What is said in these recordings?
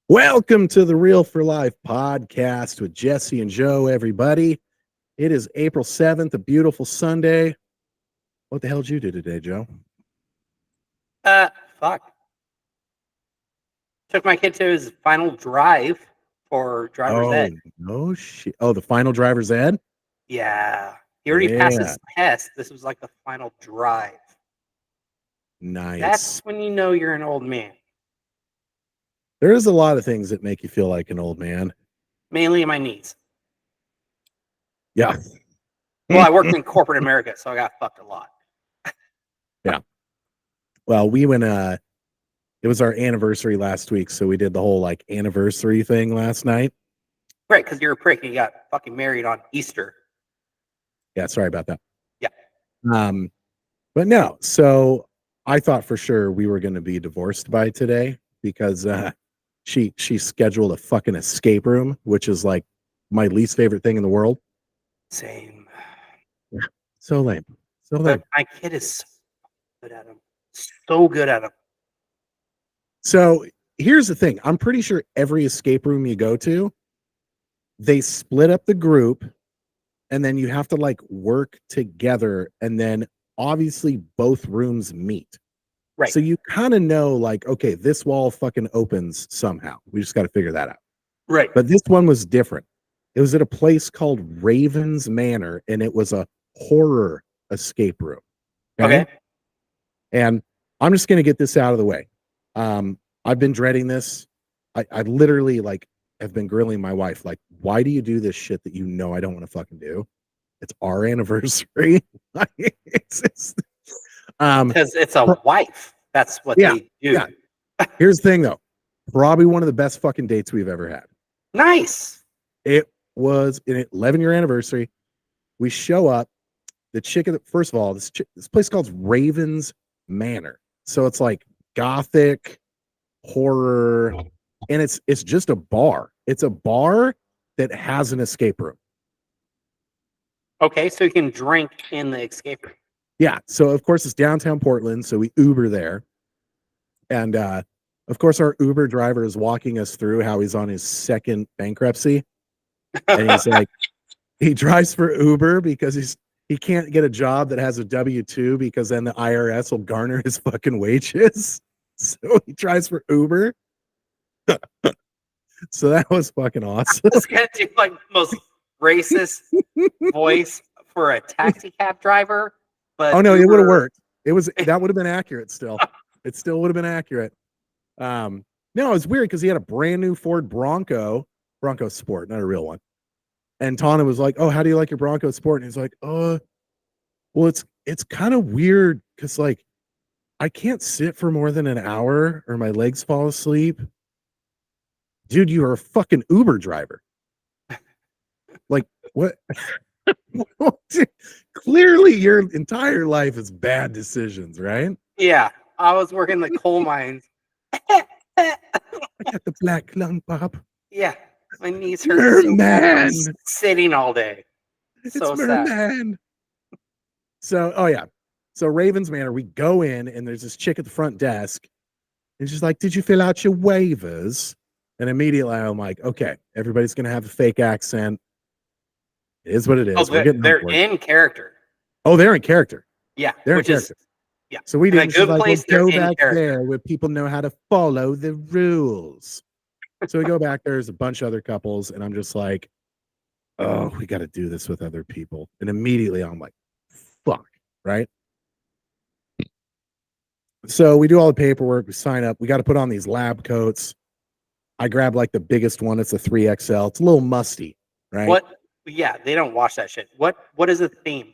Welcome to the Real for Life podcast with Jesse and Joe, everybody. It is April 7th, a beautiful Sunday. What the hell did you do today, Joe? Fuck. Took my kid to his final drive for driver's ed. No shit. Oh, the final driver's ed? Yeah. He already passed his test. This was like the final drive. Nice. That's when you know you're an old man. There is a lot of things that make you feel like an old man. Mainly in my knees. Yeah. Well, I worked in corporate America, so I got fucked a lot. Yeah. Well, we went, it was our anniversary last week, so we did the whole like anniversary thing last night. Right, because you're a prick and you got fucking married on Easter. Yeah, sorry about that. Yeah. But no, so I thought for sure we were going to be divorced by today because she scheduled a fucking escape room, which is like my least favorite thing in the world. Same. So lame. So lame. But my kid is so good at them. So good at them. So here's the thing. I'm pretty sure every escape room you go to, they split up the group and then you have to like work together, and then obviously both rooms meet. Right. So you kind of know like, okay, this wall fucking opens somehow. We just got to figure that out. Right. But this one was different. It was at a place called Ravens Manor, and it was a horror escape room. Okay. And I'm just going to get this out of the way. I've been dreading this. I literally like have been grilling my wife. Like, why do you do this shit that you know I don't want to fucking do? It's our anniversary. Because it's a wife. That's what they do. Yeah. Here's the thing, though. Probably one of the best fucking dates we've ever had. Nice. It was an 11-year anniversary. We show up. The chicken. First of all, this place called Ravens Manor. So it's like gothic horror, and it's just a bar. It's a bar that has an escape room. Okay, so you can drink in the escape room. Yeah. So of course it's downtown Portland. So we Uber there, and of course our Uber driver is walking us through how he's on his second bankruptcy, and he's like, he drives for Uber because he can't get a job that has a W-2 because then the IRS will garner his fucking wages. So he tries for Uber. So that was fucking awesome. I was gonna do like the most racist voice for a taxi cab driver, but oh no, it would have worked. That would have been accurate still. It still would have been accurate. No, it was weird because he had a brand new Ford Bronco Sport, not a real one. And Tana was like, "Oh, how do you like your Bronco Sport?" And he's like, well, it's kind of weird because like I can't sit for more than an hour or my legs fall asleep." Dude, you are a fucking Uber driver. Like, what? Clearly, your entire life is bad decisions, right? Yeah, I was working the coal mines. I got the black lung pop. Yeah, my knees hurt so bad from sitting all day. So it's Merman. So, oh yeah. So Ravens Manor, we go in and there's this chick at the front desk, and she's like, "Did you fill out your waivers?" And immediately I'm like, "Okay, everybody's gonna have a fake accent. It is what it is." Oh, they're in character. Oh, they're in character. Yeah, they're in character. Yeah. So we didn't. A good place. Go back there where people know how to follow the rules. So we go back there. There's a bunch of other couples, and I'm just like, "Oh, we got to do this with other people." And immediately I'm like, "Fuck!" Right? So we do all the paperwork. We sign up. We got to put on these lab coats. I grab like the biggest one. It's a 3XL. It's a little musty, right? What? Yeah, they don't wash that shit. What is the theme?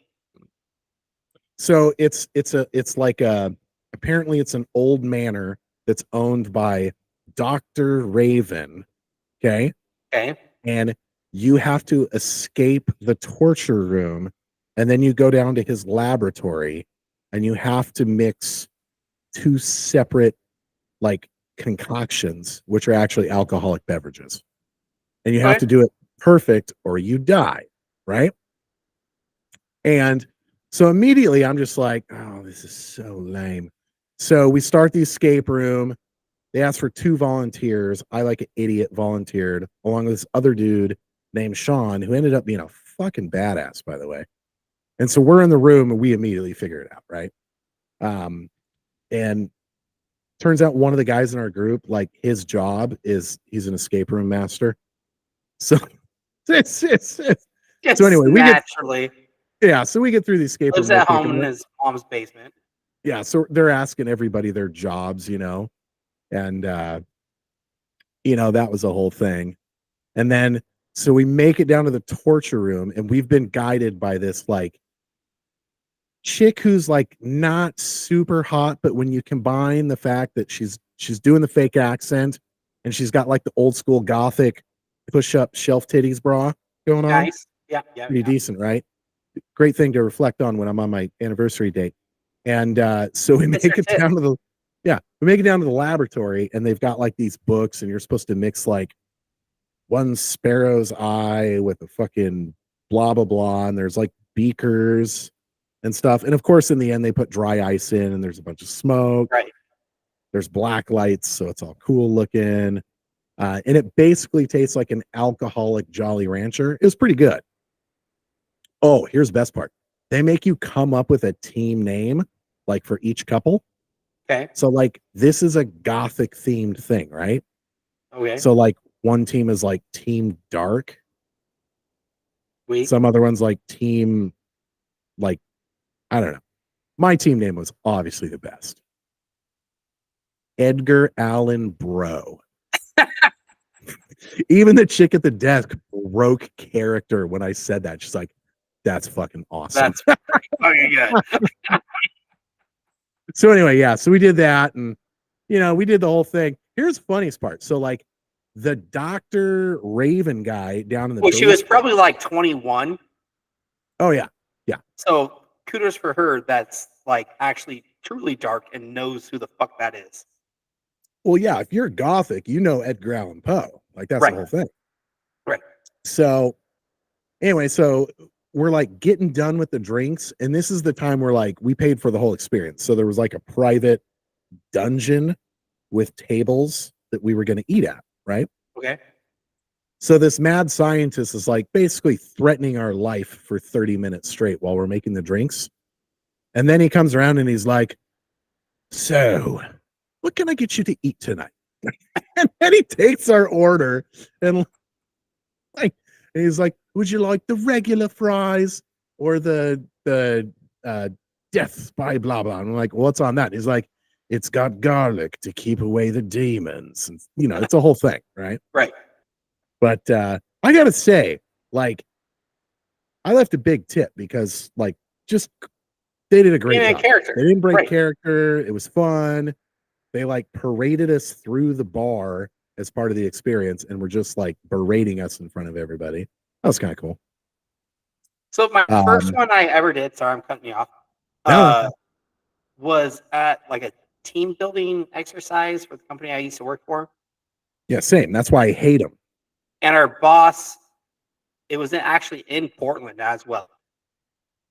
So it's like apparently it's an old manor that's owned by Dr. Raven. Okay. And you have to escape the torture room, and then you go down to his laboratory, and you have to mix two separate like concoctions, which are actually alcoholic beverages. And you have to do it perfect or you die, right? And so immediately I'm just like, "Oh, this is so lame." So we start the escape room. They asked for 2 volunteers. I, like an idiot, volunteered along with this other dude named Sean, who ended up being a fucking badass, by the way. And so we're in the room and we immediately figure it out, right? And turns out one of the guys in our group, like his job is he's an escape room master. So Just so anyway, naturally so we get through the escape room lives real at quick, home and in his mom's basement. yeah, so they're asking everybody their jobs, and that was a whole thing. And then so we make it down to the torture room, and we've been guided by this like chick who's like not super hot, but when you combine the fact that she's doing the fake accent and she's got like the old school gothic push-up shelf titties bra going on, Nice. Yeah, yeah, pretty decent, right? Great thing to reflect on when I'm on my anniversary date. And so we make it down to the laboratory, and they've got like these books, and you're supposed to mix like one sparrow's eye with a fucking blah blah blah, and there's like beakers and stuff. And of course, in the end, they put dry ice in, and there's a bunch of smoke. Right. There's black lights, so it's all cool looking. And it basically tastes like an alcoholic Jolly Rancher. It was pretty good. Oh, here's the best part. They make you come up with a team name, like for each couple. Okay. So, like, this is a gothic themed thing, right? Okay. So, like, one team is like Team Dark. Some other one's like Team, like, I don't know. My team name was obviously the best. Edgar Allan Bro. Even the chick at the desk broke character when I said that. She's like, that's fucking awesome. That's fucking good. So anyway, yeah, so we did that, and we did the whole thing. Here's the funniest part. So like the Dr. Raven guy down in the Well, she was probably like 21. Oh yeah. Yeah. So kudos for her. That's like actually truly dark and knows who the fuck that is. Well, yeah, if you're gothic, Edgar Allan Poe. Like that's Right. the whole thing. Right. So anyway, so we're like getting done with the drinks, and this is the time where like we paid for the whole experience. So there was like a private dungeon with tables that we were going to eat at, right? Okay. So this mad scientist is like basically threatening our life for 30 minutes straight while we're making the drinks. And then he comes around and he's like, so what can I get you to eat tonight? And then he takes our order and he's like, would you like the regular fries or the death by blah blah? And I'm like, what's on that? And he's like, it's got garlic to keep away the demons. And it's a whole thing, right? Right. But I gotta say, like, I left a big tip because like they did a great job. Character. They didn't break character. It was fun. They like paraded us through the bar as part of the experience, and were just like berating us in front of everybody. That was kind of cool. So my first one I ever did, sorry, I'm cutting you off, was at like a team building exercise for the company I used to work for. Yeah, same. That's why I hate them. And our boss, it was actually in Portland as well.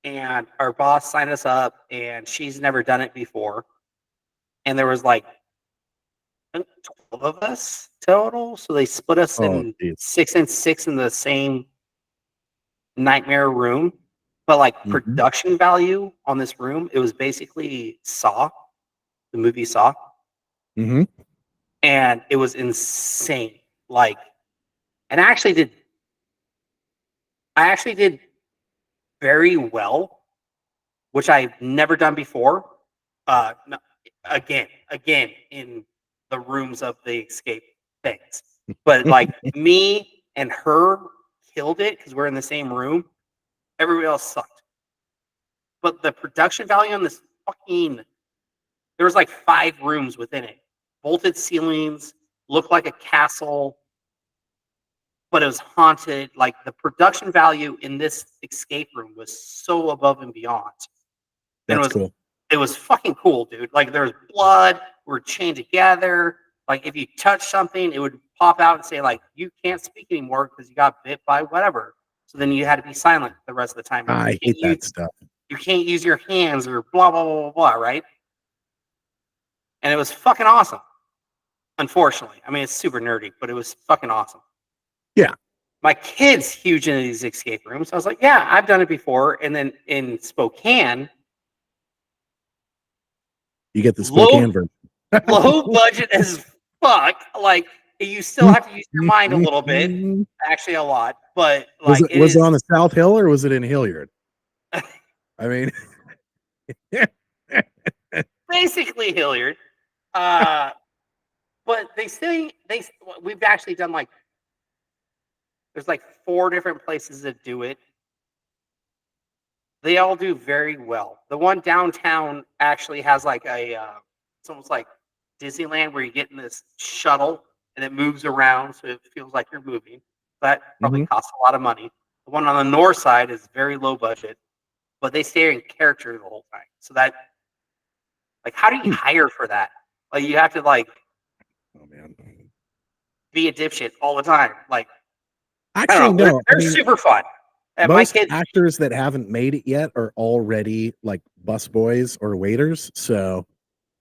And our boss signed us up, and she's never done it before. And there was like 12 of us total. So they split us in 6 and 6 in the same nightmare room. But like production value on this room, it was basically Saw, the movie Saw. Mm-hmm. And it was insane. Like, and I actually did very well, which I've never done before. No, again in the rooms of the escape things, but like me and her killed it because we're in the same room. Everybody else sucked. But the production value on this there was like 5 rooms within it, vaulted ceilings, looked like a castle, but it was haunted. Like the production value in this escape room was so above and beyond. That's cool. It was fucking cool, dude. Like there was blood, we were chained together. Like if you touch something, it would pop out and say like, you can't speak anymore because you got bit by whatever. So then you had to be silent the rest of the time. I hate that stuff. You can't use your hands or blah, blah, blah, blah, blah, right? And it was fucking awesome. Unfortunately, I mean, it's super nerdy, but it was fucking awesome. Yeah. My kid's huge into these escape rooms. I was like, yeah, I've done it before. And then in Spokane, You get the low Spokane version. low budget as fuck. Like you still have to use your mind a little bit, actually a lot, but like was it on the South Hill or was it in Hilliard? I mean, basically Hilliard. But we've actually done like there's like 4 different places that do it. They all do very well. The one downtown actually has like it's almost like Disneyland where you get in this shuttle and it moves around, so it feels like you're moving. That probably costs a lot of money. The one on the north side is very low budget, but they stay in character the whole time. So that, like, how do you hire for that? Like, you have to like, oh man, be a dipshit all the time. Like, actually, no, they're super fun. And most actors that haven't made it yet are already like busboys or waiters. So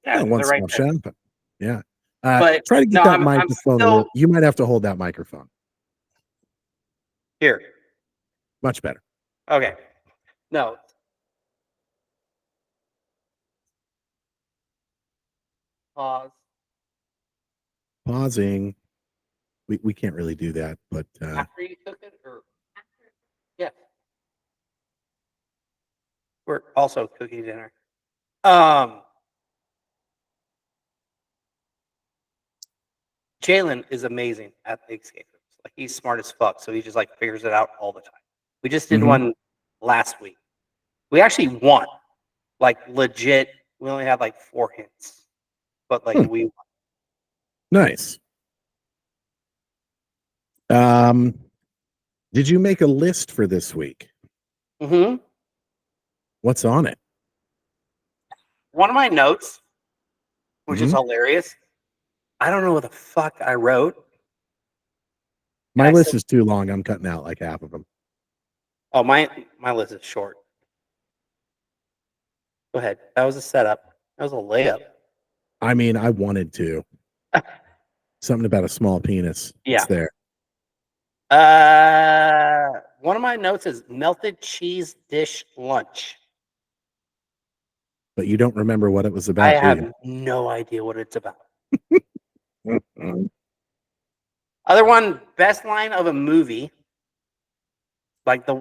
yeah, one right stop shop. Yeah. But try to get that microphone. You might have to hold that microphone. Here. Much better. Okay. No. Pause. Pausing. We can't really do that, but after you cook it, or yeah, we're also cooking dinner. Jalen is amazing at the escape rooms. Like, he's smart as fuck, so he just like figures it out all the time. We just did one last week. We actually won, like legit. We only had like 4 hits, but like we won. Nice. Did you make a list for this week? What's on it? One of my notes, which is hilarious. I don't know what the fuck I wrote. My list is too long. I'm cutting out like half of them. Oh, my list is short. Go ahead. That was a setup. That was a layup. I mean, I wanted to. Something about a small penis. Yeah. It's there. One of my notes is melted cheese dish lunch. But you don't remember what it was about. I have no idea what it's about. Other one, best line of a movie. Like the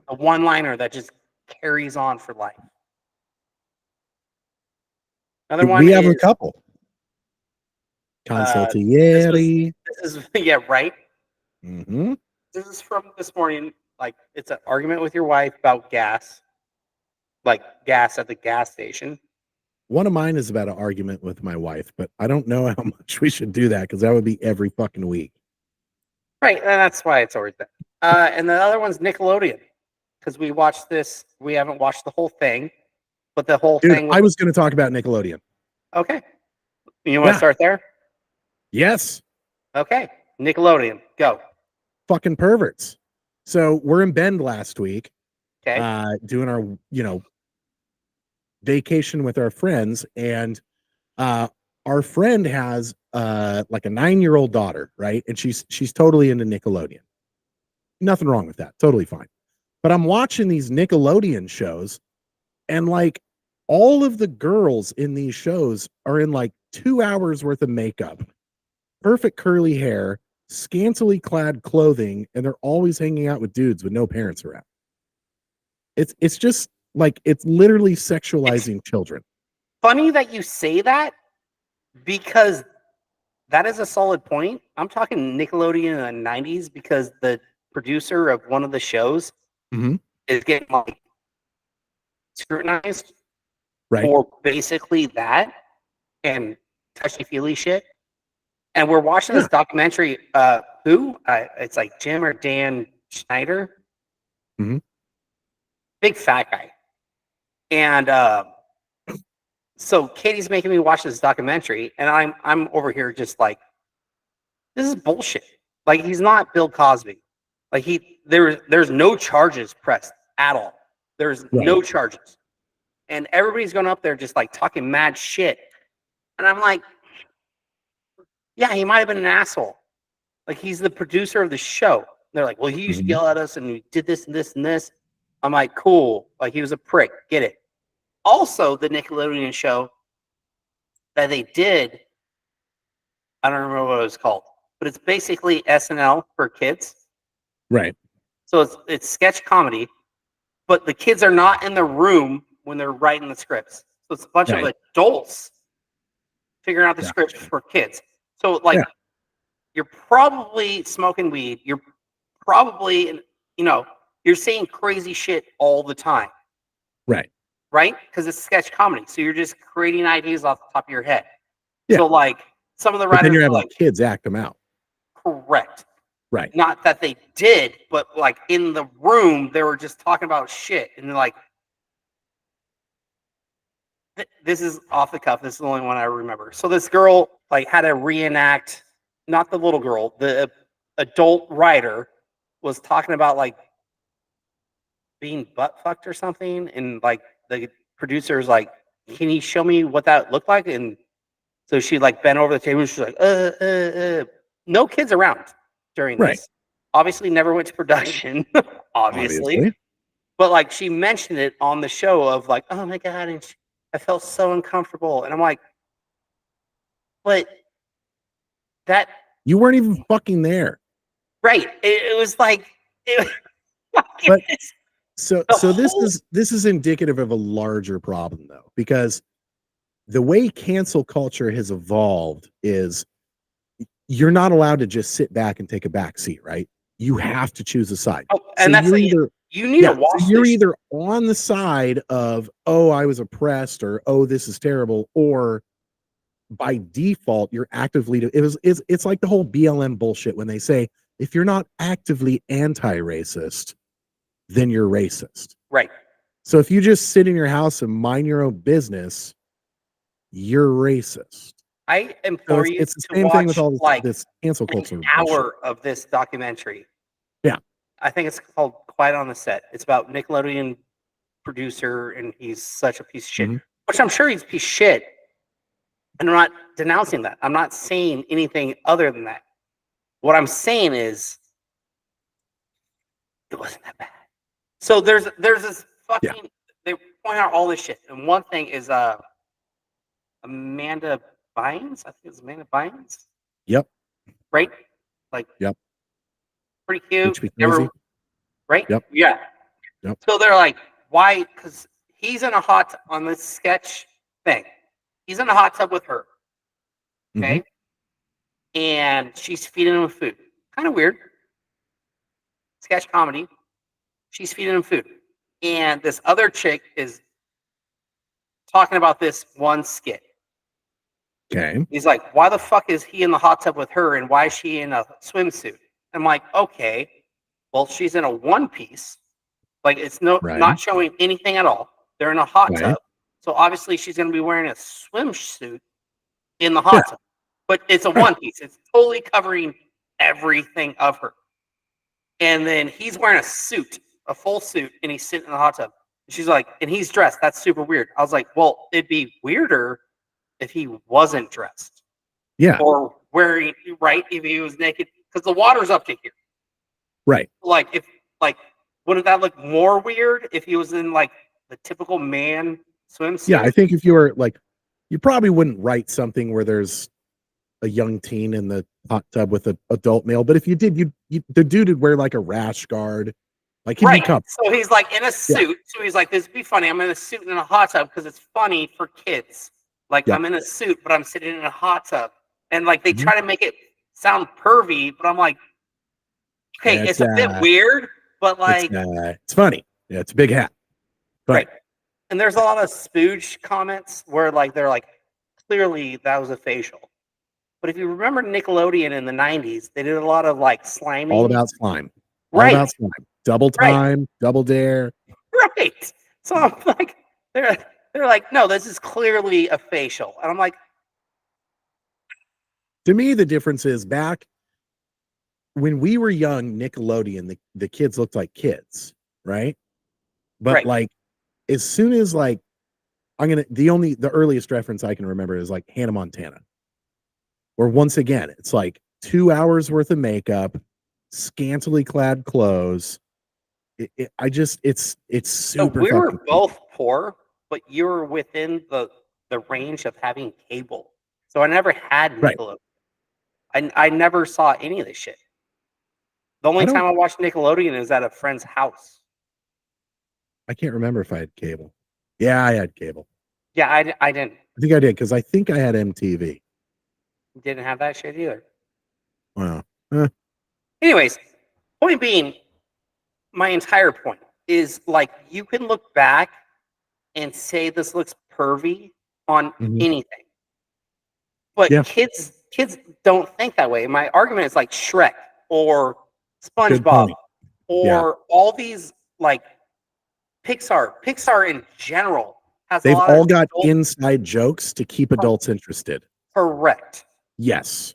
one-liner that just carries on for life. Another one. We have a couple. Consultieri. This is yeah, right. Mm-hmm. This is from this morning. Like, it's an argument with your wife about gas. Like gas at the gas station. One of mine is about an argument with my wife, but I don't know how much we should do that because that would be every fucking week. Right, and that's why it's always that. And the other one's Nickelodeon, because we watched this. We haven't watched the whole thing, but the whole thing. I was going to talk about Nickelodeon. Okay, you want to start there? Yes. Okay, Nickelodeon, go. Fucking perverts. So we're in Bend last week. Okay. Doing our vacation with our friends, and our friend has like a 9-year-old daughter, right? And she's totally into Nickelodeon. Nothing wrong with that. Totally fine. But I'm watching these Nickelodeon shows, and like all of the girls in these shows are in like 2 hours worth of makeup, perfect curly hair, scantily clad clothing, and they're always hanging out with dudes with no parents around. It's just like, it's literally sexualizing children. Funny that you say that, because that is a solid point. I'm talking Nickelodeon in the 90s, because the producer of one of the shows is getting like scrutinized for basically that and touchy-feely shit. And we're watching this documentary. It's like Jim or Dan Schneider. Big fat guy. And so Katie's making me watch this documentary, and I'm over here just like, this is bullshit. Like, he's not Bill Cosby. Like, there's no charges pressed at all. There's no charges. And everybody's going up there just like talking mad shit. And I'm like, Yeah, he might have been an asshole. Like, he's the producer of the show. They're like, well, he used to Mhm. yell at us and we did this and this and this. I'm like, cool. Like, he was a prick. Get it. Also, the Nickelodeon show that they did, I don't remember what it was called, but it's basically SNL for kids. Right. So it's sketch comedy, but the kids are not in the room when they're writing the scripts. So it's a bunch Right. of adults figuring out the Yeah. scripts for kids. So like, Yeah. you're probably smoking weed. You're probably, you're saying crazy shit all the time, Right. right? Because it's sketch comedy. So you're just creating ideas off the top of your head. Yeah. So like, some of the But then writers you're are having like, kids act them out. correct. Right. Not that they did, but like in the room, they were just talking about shit. And they're like, this is off the cuff. This is the only one I remember. So this girl like had to reenact, not the little girl, the adult writer was talking about like being butt fucked or something, and like the producer's like, "Can you show me what that looked like?" And so she like bent over the table. And she's like, No kids around during Right. this. Obviously, never went to production. obviously, but like she mentioned it on the show of like, oh my god, and I felt so uncomfortable, and I'm like, but that You weren't even fucking there. right? It was like, it, But it's so the so this whole is indicative of a larger problem though, because the way cancel culture has evolved is you're not allowed to just sit back and take a back seat, right? You have to choose a side. oh, So and that's you're the, either you need to watch so you're this. either on the side of, oh, I was oppressed, or oh, this is terrible, or by default, you're actively it's like the whole BLM bullshit when they say if you're not actively anti-racist, then you're racist. Right. So if you just sit in your house and mind your own business, you're racist. I So implore you it's the to same thing with watch all like this cancel an culture bullshit. hour of this documentary. Yeah. I think it's called Quiet on the Set. It's about Nickelodeon producer, and he's such a piece of shit. Mhm. Which I'm sure he's a piece of shit. And I'm not denouncing that. I'm not saying anything other than that. What I'm saying is it wasn't that bad. So there's this Yeah. fucking, they point out all this shit. And one thing is Amanda Bynes. I think it's Amanda Bynes. Yep. Right? Like, Yep. pretty cute. HB Never, Crazy. right? Yep. Yeah. Yep. So they're like, why? Because he's in a hot on this sketch thing. He's in a hot tub with her. Okay. And she's feeding him food. Kind of weird. Sketch comedy. She's feeding him food. And this other chick is talking about this one skit. Okay. He's like, why the fuck is he in the hot tub with her, and why is she in a swimsuit? I'm like, okay, well, she's in a one piece. Like, it's Right. not showing anything at all. They're in a hot Right. tub. So obviously she's going to be wearing a swimsuit in the hot tub. But it's a one piece. It's totally covering everything of her. And then he's wearing a suit, a full suit, and he's sitting in the hot tub. And she's like, and he's dressed. That's super weird. I was like, well, it'd be weirder if he wasn't dressed. Yeah. Or wearing, right? If he was naked, because the water's up to here. Right. Like, if, like, wouldn't that look more weird if he was in like the typical man swimsuit? Yeah. I think if you were like, you probably wouldn't write something where there's a young teen in the hot tub with an adult male. But if you did, the dude would wear like a rash guard. Like he'd be Right. covered. So he's like in a suit. So he's like, this would be funny. I'm in a suit and in a hot tub because it's funny for kids. Like, Yeah. I'm in a suit, but I'm sitting in a hot tub. And like, they Mhm. try to make it sound pervy, but I'm like, okay, Yeah, it's a bit weird, but like, it's funny. Yeah, it's a big hat. But right. And there's a lot of spooge comments where like they're like, clearly that was a facial. But if you remember Nickelodeon in the 90s, they did a lot of like sliming. all about slime. All Right. about slime. Double time, double dare. Right. So I'm like, they're like, no, this is clearly a facial. And I'm like, To me, the difference is back when we were young, Nickelodeon, the kids looked like kids, right? But Right. like as soon as like the earliest reference I can remember is like Hannah Montana. where once again, it's like 2 hours worth of makeup, scantily clad clothes. It's So super we were fucking both poor, but you were within the range of having cable. So I never had right. Nickelodeon. I never saw any of this shit. The only I time don't I watched Nickelodeon is at a friend's house. I can't remember if I had cable. Yeah, I had cable. Yeah, I didn't I think I did because I think I had MTV. didn't have that shit either. Wow. Eh, Anyways, point being, my entire point is like you can look back and say this looks pervy on mhm. anything. But Yeah, kids don't think that way. My argument is like Shrek or good SpongeBob point. Yeah. or all these like Pixar. Pixar in general has a They've lot of all got adult inside jokes to keep adults interested. correct. Yes.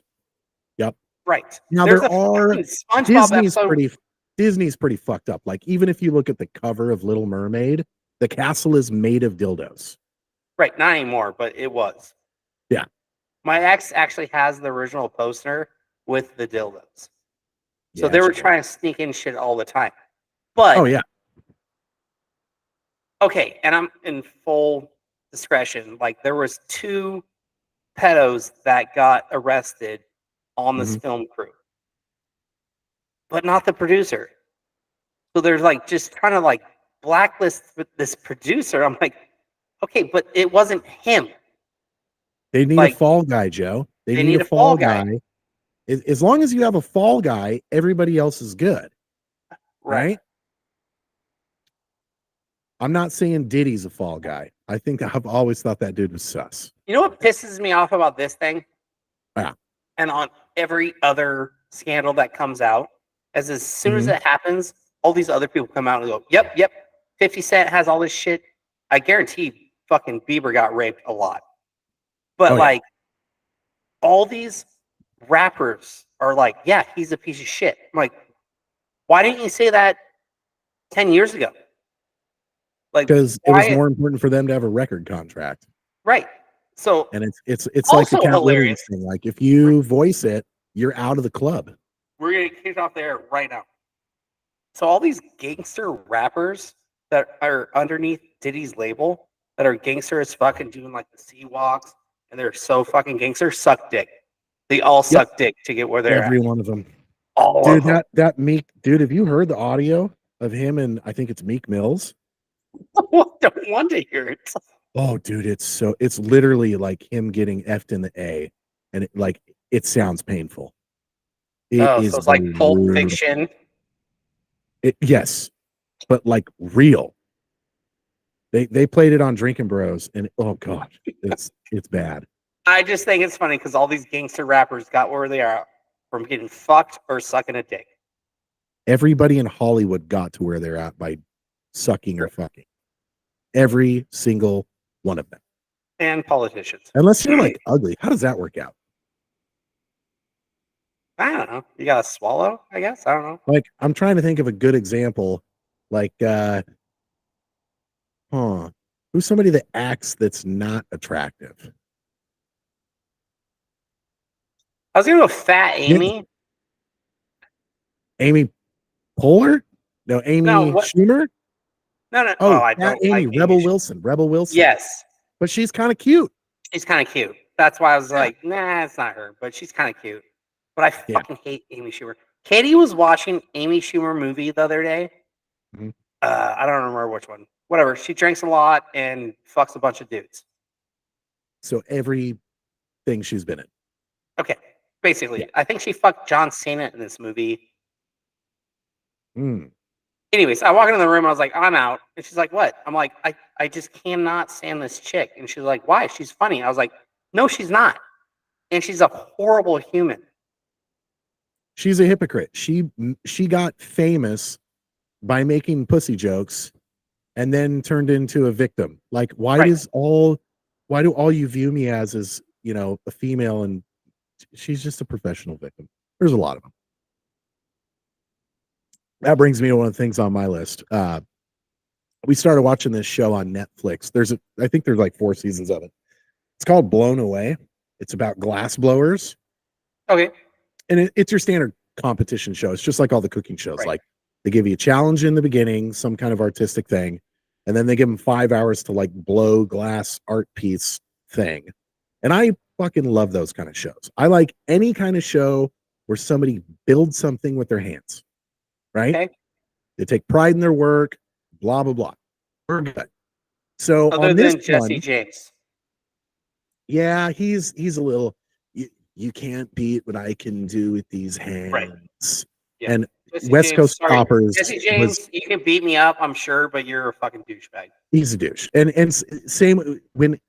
Yep. Right. Now There's there a are fucking SpongeBob Disney's episode. pretty Disney's pretty fucked up. Like even if you look at the cover of Little Mermaid, the castle is made of dildos. Right, not anymore, but it was. Yeah. My ex actually has the original poster with the dildos. So Yeah, they were she did. trying to sneak in shit all the time. But Oh yeah. okay, and I'm in full discretion. Like there was 2 pedos that got arrested on this Mhm. film crew, but not the producer. So they're like just trying to like blacklist this producer. I'm like, okay, but it wasn't him. They need a Like fall guy, Joe. They they need need a a fall fall guy. guy. As long as you have a fall guy, everybody else is good, Right. right? I'm not saying Diddy's a fall guy. I think I've always thought that dude was sus. You know what pisses me off about this thing? Yeah. And on every other scandal that comes out, as soon as Mhm. it happens, all these other people come out and go, "Yep, yep, 50 Cent has all this shit." I guarantee fucking Bieber got raped a lot. But Oh yeah. like all these rappers are like, "Yeah, he's a piece of shit." I'm like, "Why didn't you say that 10 years ago?" Like Because it was why more important for them to have a record contract. right. So And it's like the also Cat Williams hilarious. thing. Like if you voice it, you're out of the club. We're gonna kick off the air right now. So all these gangster rappers that are underneath Diddy's label that are gangster as fuck and doing like the sea walks and they're so fucking gangster suck dick. They all Yep. suck dick to get where they're Every at. one of them. All Dude, of them. that Meek dude, have you heard the audio of him and I think it's Meek Mills? Don't want to hear it. Oh, dude, it's literally like him getting effed in the A, and it sounds painful. It Oh, is so it's like Pulp brutal. Fiction. Yes, but like real. They played it on Drinking Bros, and oh god, it's bad. I just think it's funny because all these gangster rappers got where they are from getting fucked or sucking a dick. Everybody in Hollywood got to where they're at by sucking or fucking. Every single one of them. And politicians. Unless you're like ugly, how does that work out? I don't know. You gotta swallow, I guess. I don't know. Like I'm trying to think of a good example. Like who's somebody that acts that's not attractive? I was gonna go Fat Amy. Amy Poehler? No, Amy No, what? Schumer? No. Oh, I Fat don't Amy, like Rebel Amy Schumer. Wilson. Rebel Wilson. Yes, But she's kind of cute. she's kind of cute. That's why I was Yeah. like, nah, it's not her, but she's kind of cute. But I Yeah. fucking hate Amy Schumer. Katie was watching Amy Schumer movie the other day. Mhm. I don't remember which one. Whatever. She drinks a lot and fucks a bunch of dudes. So everything she's been in. Okay, basically, Yeah. I think she fucked John Cena in this movie. Mm. Anyways, I walk into the room. I was like, I'm out. And she's like, what? I'm like, I just cannot stand this chick. And she's like, why? She's funny. I was like, no, she's not. And she's a horrible human. She's a hypocrite. She got famous by making pussy jokes and then turned into a victim. Like why Right. do all you view me as a female, and she's just a professional victim. There's a lot of them. That brings me to one of the things on my list. We started watching this show on Netflix. I think there's like 4 seasons of it. It's called Blown Away. It's about glass blowers. Okay. And it's your standard competition show. It's just like all the cooking shows. Right. Like they give you a challenge in the beginning, some kind of artistic thing, and then they give them 5 hours to like blow glass art piece thing. And I fucking love those kind of shows. I like any kind of show where somebody builds something with their hands, right? Okay. They take pride in their work, blah, blah, blah. We're good. So Other on this than Jesse one, James. yeah, he's a little, you can't beat what I can do with these hands. Right. Yeah. And Jesse West James, Coast sorry. Choppers Jesse James, you can beat me up, I'm sure, but you're a fucking douchebag. he's a douche. And same when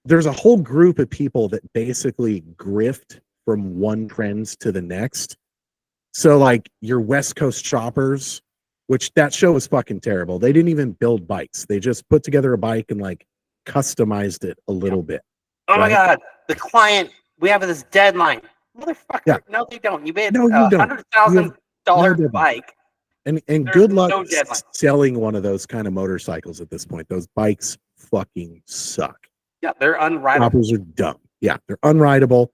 there's a whole group of people that basically grift from one trend to the next. So like your West Coast Choppers, which that show was fucking terrible. They didn't even build bikes. They just put together a bike and like customized it a little bit. Oh my Right? God, the client, we have this deadline. Motherfucker, Yeah. no, they don't. You made No, you a don't. $100,000 deadline. bike. And There's good luck no deadline. selling one of those kind of motorcycles at this point. Those bikes fucking suck. Yeah, they're unrideable. Choppers are dumb. Yeah, they're unrideable.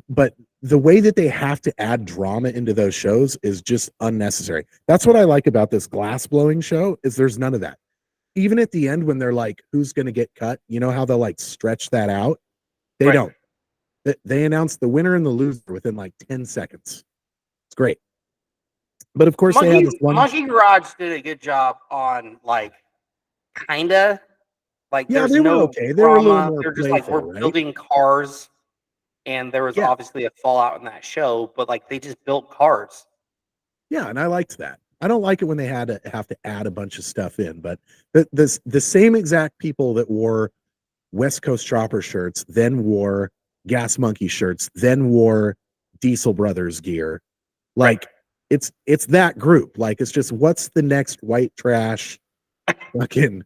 But the way that they have to add drama into those shows is just unnecessary. That's what I like about this glass blowing show is there's none of that. Even at the end when they're like, who's going to get cut? You know how they'll like stretch that out? They Right. don't. They announce the winner and the loser within like 10 seconds. It's great. But of course they have this one. Monkey Garage did a good job on like kinda like Yeah, there's they were no okay. They were a little drama. more They're just like playful, we're right? building cars, and there was Yeah. obviously a fallout in that show, but like they just built cars. Yeah, and I liked that. I don't like it when they had to have to add a bunch of stuff in, but the same exact people that wore West Coast Chopper shirts, then wore Gas Monkey shirts, then wore Diesel Brothers gear. Like it's that group. Like it's just what's the next white trash fucking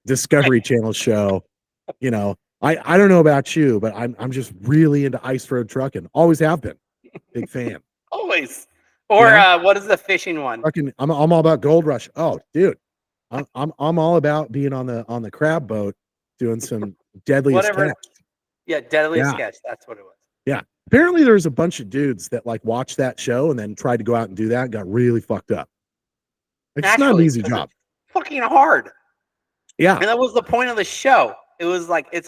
Discovery Channel show? You know, I don't know about you, but I'm just really into ice road trucking. Always have been. Big fan. Always. Or Yeah. what is the fishing one? Fucking I'm all about Gold Rush. Oh, dude. I'm all about being on the crab boat doing some deadliest Whatever. catch. Yeah, Deadliest Yeah. Sketch. That's what it was. Yeah. Apparently there's a bunch of dudes that like watched that show and then tried to go out and do that and got really fucked up. It's not an Naturally, easy 'cause job. it's fucking hard. Yeah. And that was the point of the show. It was like do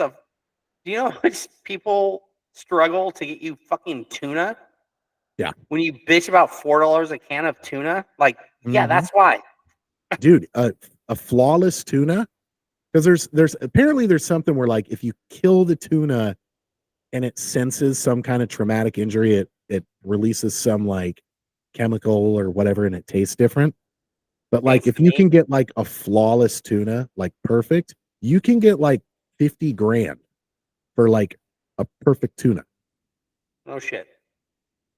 you know how much people struggle to get you fucking tuna? Yeah. When you bitch about $4 a can of tuna, like, yeah, Mhm. that's why. Dude, a flawless tuna. Because there's apparently there's something where like if you kill the tuna and it senses some kind of traumatic injury, it releases some like chemical or whatever and it tastes different. But like if you can get like a flawless tuna, like perfect, you can get like 50 grand for like a perfect tuna. No shit.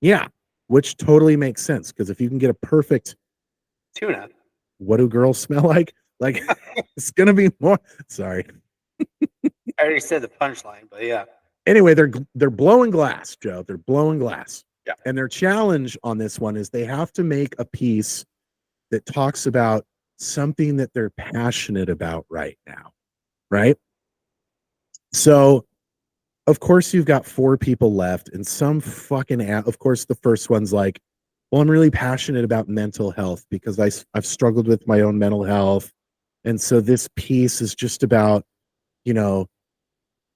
Yeah, which totally makes sense because if you can get a perfect Tuna. what do girls smell like? Like it's gonna be more. Sorry. I already said the punchline, but yeah. Anyway, they're blowing glass, Joe. They're blowing glass. Yeah. And their challenge on this one is they have to make a piece that talks about something that they're passionate about right now. Right. So, of course, you've got 4 people left, and some fucking of course, the first one's like, well, I'm really passionate about mental health because I've struggled with my own mental health. And so this piece is just about, you know,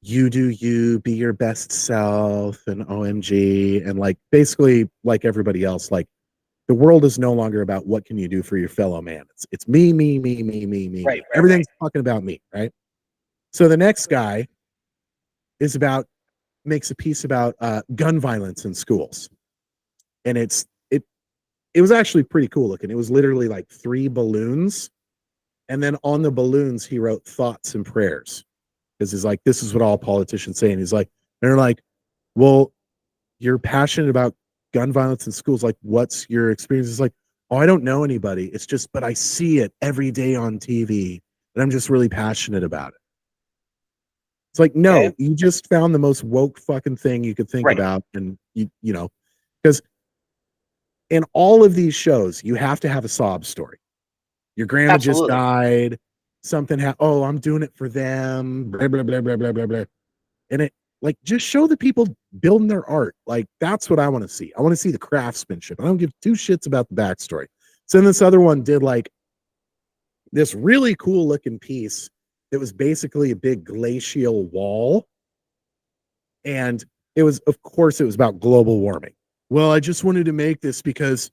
you do you, be your best self, and OMG. And like basically, like everybody else, like the world is no longer about what can you do for your fellow man. It's me. Right. Everything's fucking about me, right? So the next guy is makes a piece about gun violence in schools. And it was actually pretty cool looking. It was literally like 3 balloons. And then on the balloons, he wrote thoughts and prayers. Because he's like, this is what all politicians say. And he's like, they're like, well, you're passionate about gun violence in schools. Like, what's your experience? It's like, oh, I don't know anybody. It's just, but I see it every day on TV. And I'm just really passionate about it. It's like, no, Okay. you just found the most woke fucking thing you could think Right. about. And you know, because in all of these shows, you have to have a sob story. Your grandma just Absolutely. died. Something happened. Oh, I'm doing it for them. Blah, blah, blah, blah, blah, blah, blah. And Like, just show the people building their art. Like, that's what I want to see. I want to see the craftsmanship. I don't give two shits about the backstory. So then this other one did like this really cool looking piece that was basically a big glacial wall. And it was, of course, it was about global warming. Well, I just wanted to make this because,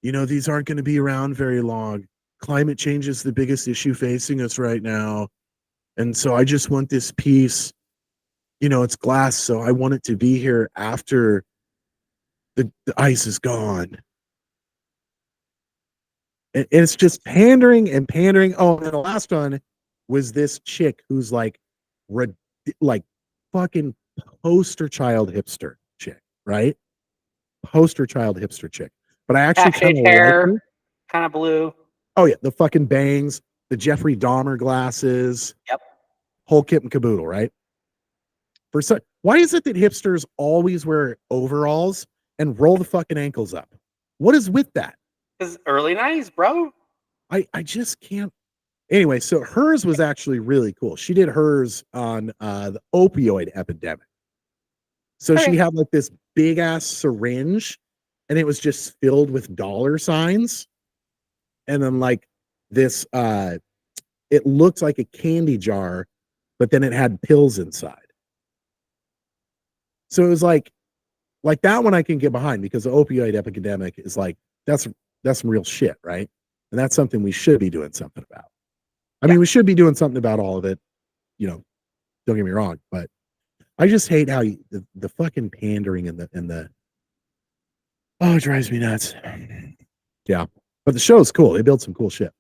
these aren't going to be around very long. Climate change is the biggest issue facing us right now. And so I just want this piece, it's glass. So I want it to be here after the ice is gone. And it's just pandering and pandering. Oh, and the last one was this chick who's like fucking poster child hipster chick, right? Poster child hipster chick. But I actually kind of like her. Kind of blue. Oh yeah, the fucking bangs, the Jeffrey Dahmer glasses. Yep. Whole kit and caboodle, right? Why is it that hipsters always wear overalls and roll the fucking ankles up? What is with that? Because early 90s, bro. I just can't. Anyway, so hers was actually really cool. She did hers on the opioid epidemic. So she had like this big ass syringe and it was just filled with dollar signs. And then like this, it looked like a candy jar, but then it had pills inside. So it was like that one I can get behind because the opioid epidemic is like, that's some real shit, right? And that's something we should be doing something about. I mean, we should be doing something about all of it, don't get me wrong, but I just hate how the fucking pandering and the it drives me nuts. Yeah. But the show's cool. They build some cool shit.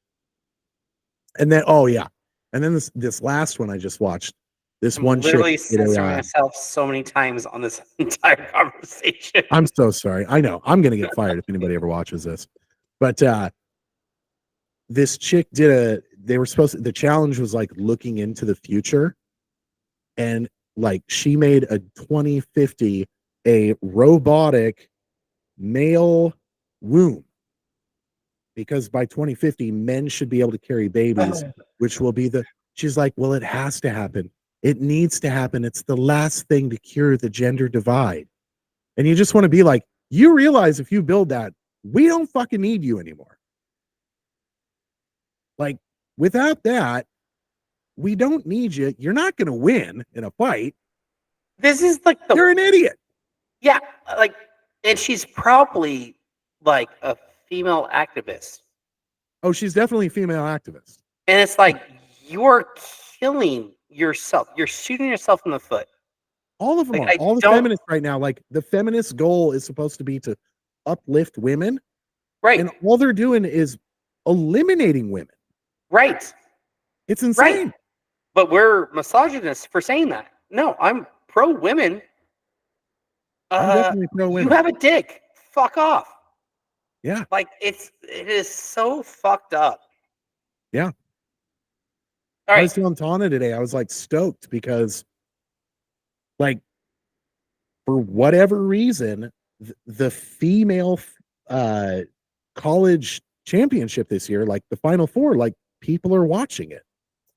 And then and then this last one I just watched. This one literally chick, censoring myself so many times on this entire conversation. I'm so sorry. I know I'm gonna get fired if anybody ever watches this. But this chick the challenge was like looking into the future, and like she made a 2050 a robotic male womb, because by 2050 men should be able to carry babies, which will be she's like, well, it has to happen. It needs to happen. It's the last thing to cure the gender divide. And you just want to be like, you realize if you build that, we don't fucking need you anymore. Like, without that, we don't need you. You're not going to win in a fight. This is like you're an idiot. Yeah, like, and she's probably like a female activist. Oh, she's definitely a female activist. And it's like, you're killing yourself. You're shooting yourself in the foot. All of them are. All the feminists right now, like the feminist goal is supposed to be to uplift women. Right. And all they're doing is eliminating women. Right. It's insane. Right. But we're misogynists for saying that. No, I'm pro women. I'm definitely pro women. You have a dick. Fuck off. Yeah. Like, it is so fucked up. Yeah. All right. I was telling Tana today, I was like stoked because, like, for whatever reason, the female college championship this year, like the Final Four, like people are watching it.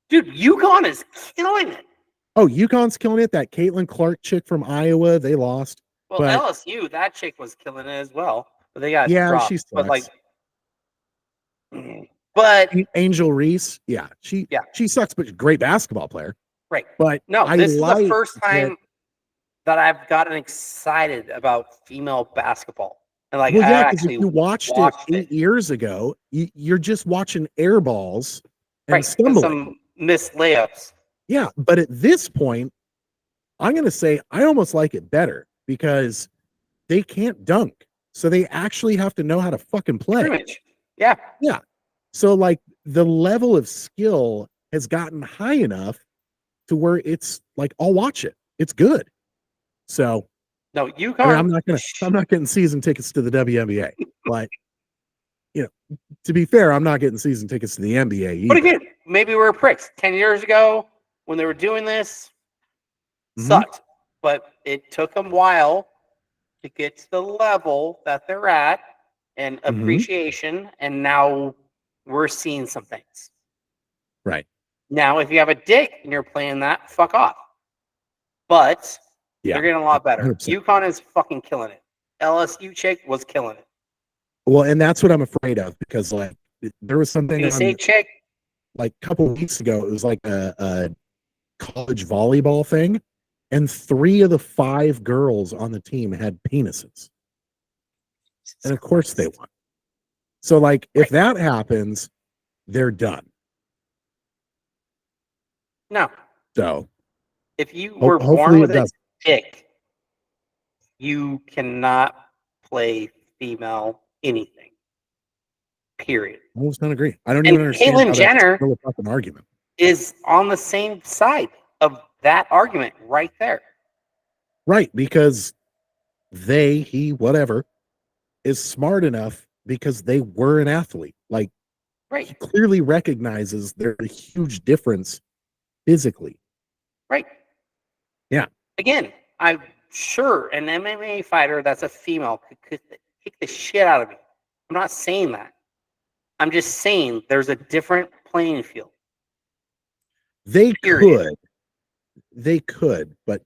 Dude, UConn is killing it. Oh, UConn's killing it. That Caitlin Clark chick from Iowa, they lost. Well, but, LSU, that chick was killing it as well. But they got dropped. She sucks. But like, but Angel Reese, she sucks, but great basketball player. Right. But no, this is the first time that I've gotten excited about female basketball. And like, well, I actually if you watched it 8 years ago, you're just watching air balls and stumbling. Some missed layups. Yeah, but at this point, I'm going to say I almost like it better because they can't dunk. So they actually have to know how to fucking play. Yeah. Yeah. So like the level of skill has gotten high enough to where it's like, I'll watch it. It's good. So no, UConn. I'm not getting season tickets to the WNBA, but to be fair, I'm not getting season tickets to the NBA either. But again, maybe we're pricks. 10 years ago when they were doing this, sucked. But it took them a while to get to the level that they're at and appreciation. And now we're seeing some things. Right. Now, if you have a dick and you're playing that, fuck off. But Yeah. They're getting a lot better. 100%. UConn is fucking killing it. LSU chick was killing it. Well, and that's what I'm afraid of, because like there was something Penn on State chick. like a couple of weeks ago. It was like a college volleyball thing, and 3 of the 5 girls on the team had penises, and of course they won. So like if that happens, they're done. No. So if you were born hopefully with it a does. dick, you cannot play female anything. Period. I almost don't agree. I don't And even understand Caitlyn how Jenner that's still a fucking argument. is on the same side of that argument right there. Right, because he, whatever, is smart enough because they were an athlete. Like, Right. he clearly recognizes there's a huge difference physically. Right. Yeah. Again, I'm sure an MMA fighter that's a female could kick the shit out of me. I'm not saying that. I'm just saying there's a different playing field. They Period. could, but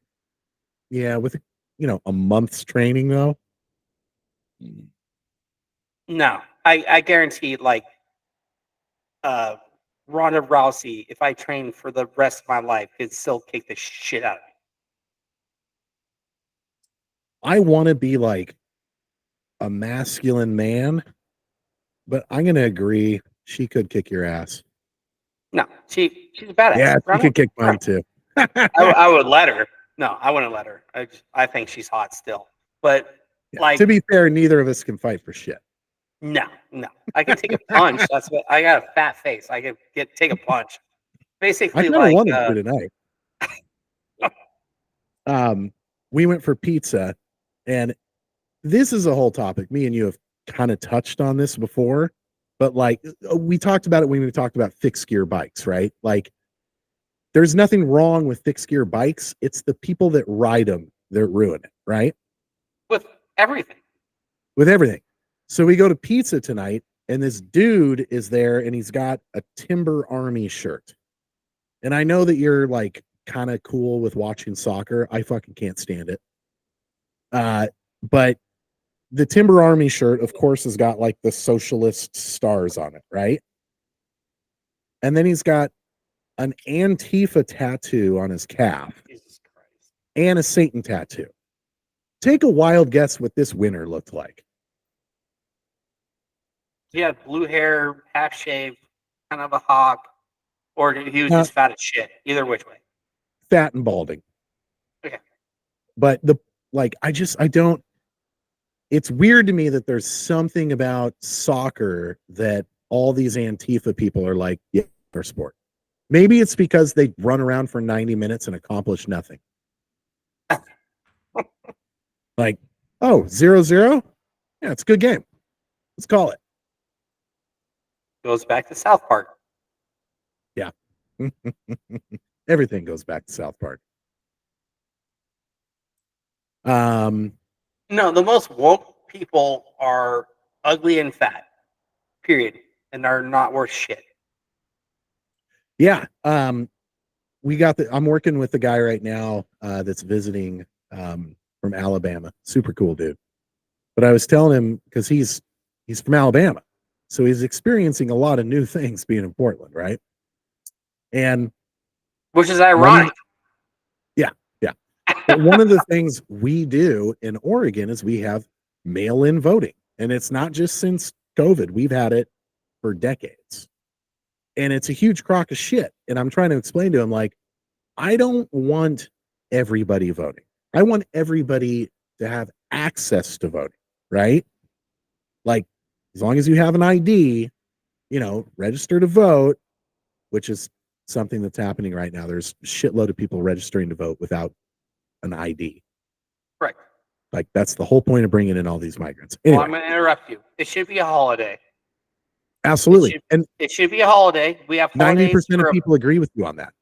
yeah, with a month's training though. No, I guarantee, like, Ronda Rousey, if I trained for the rest of my life, could still kick the shit out of me. I want to be like a masculine man, but I'm going to agree she could kick your ass. No, she's a badass. Yeah, she could kick mine too. I would let her. No, I wouldn't let her. I think she's hot still. But like, to be fair, neither of us can fight for shit. No. I can take a punch. That's what I got, a fat face. I can take a punch. Basically, I kind of wanted to tonight. We went for pizza, and this is a whole topic. Me and you have kind of touched on this before, but like we talked about it when we talked about fixed gear bikes, right? Like, there's nothing wrong with fixed gear bikes. It's the people that ride them that ruin it, right? With everything. So we go to pizza tonight, and this dude is there, and he's got a Timber Army shirt. And I know that you're like kind of cool with watching soccer. I fucking can't stand it. But the Timber Army shirt, of course, has got like the socialist stars on it, right? And then he's got an Antifa tattoo on his calf. Jesus Christ. And a Satan tattoo. Take a wild guess what this winner looked like. He had blue hair, half shaved, kind of a hawk, or he was just fat as shit. Either which way. Fat and balding. Okay. But I don't. It's weird to me that there's something about soccer that all these Antifa people are like, yeah, our sport. Maybe it's because they run around for 90 minutes and accomplish nothing. Like, 0-0? Yeah, it's a good game. Let's call it. Goes back to South Park. Yeah. Everything goes back to South Park. No, the most woke people are ugly and fat. Period. And are not worth shit. Yeah. I'm working with the guy right now that's visiting from Alabama. Super cool dude. But I was telling him, because he's from Alabama, so he's experiencing a lot of new things being in Portland, right? And which is ironic. Yeah. But one of the things we do in Oregon is we have mail-in voting, and it's not just since COVID. We've had it for decades, and it's a huge crock of shit. And I'm trying to explain to him, like, I don't want everybody voting. I want everybody to have access to voting, right? Like, as long as you have an ID, register to vote, which is something that's happening right now. There's a shitload of people registering to vote without an ID. Right. Like, that's the whole point of bringing in all these migrants. Anyway, well, I'm going to interrupt you. It should be a holiday. Absolutely. It should be a holiday. We have 90% of people agree with you on that.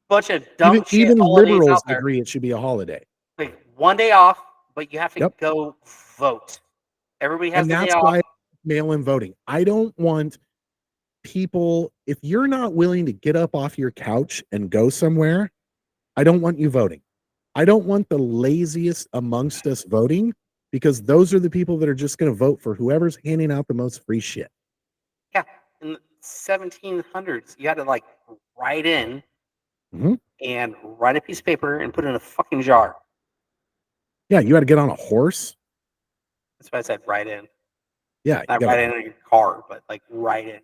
Bunch of dumb shit. Even liberals agree it should be a holiday. Like, one day off, but you have to go vote. Everybody has and the day that's off. why mail-in voting. I don't want people, if you're not willing to get up off your couch and go somewhere, I don't want you voting. I don't want the laziest amongst us voting, because those are the people that are just going to vote for whoever's handing out the most free shit. Yeah, in the 1700s, you had to like write in and write a piece of paper and put it in a fucking jar. Yeah, you had to get on a horse. That's why I said write in. Yeah, Not write in your car, but like write in.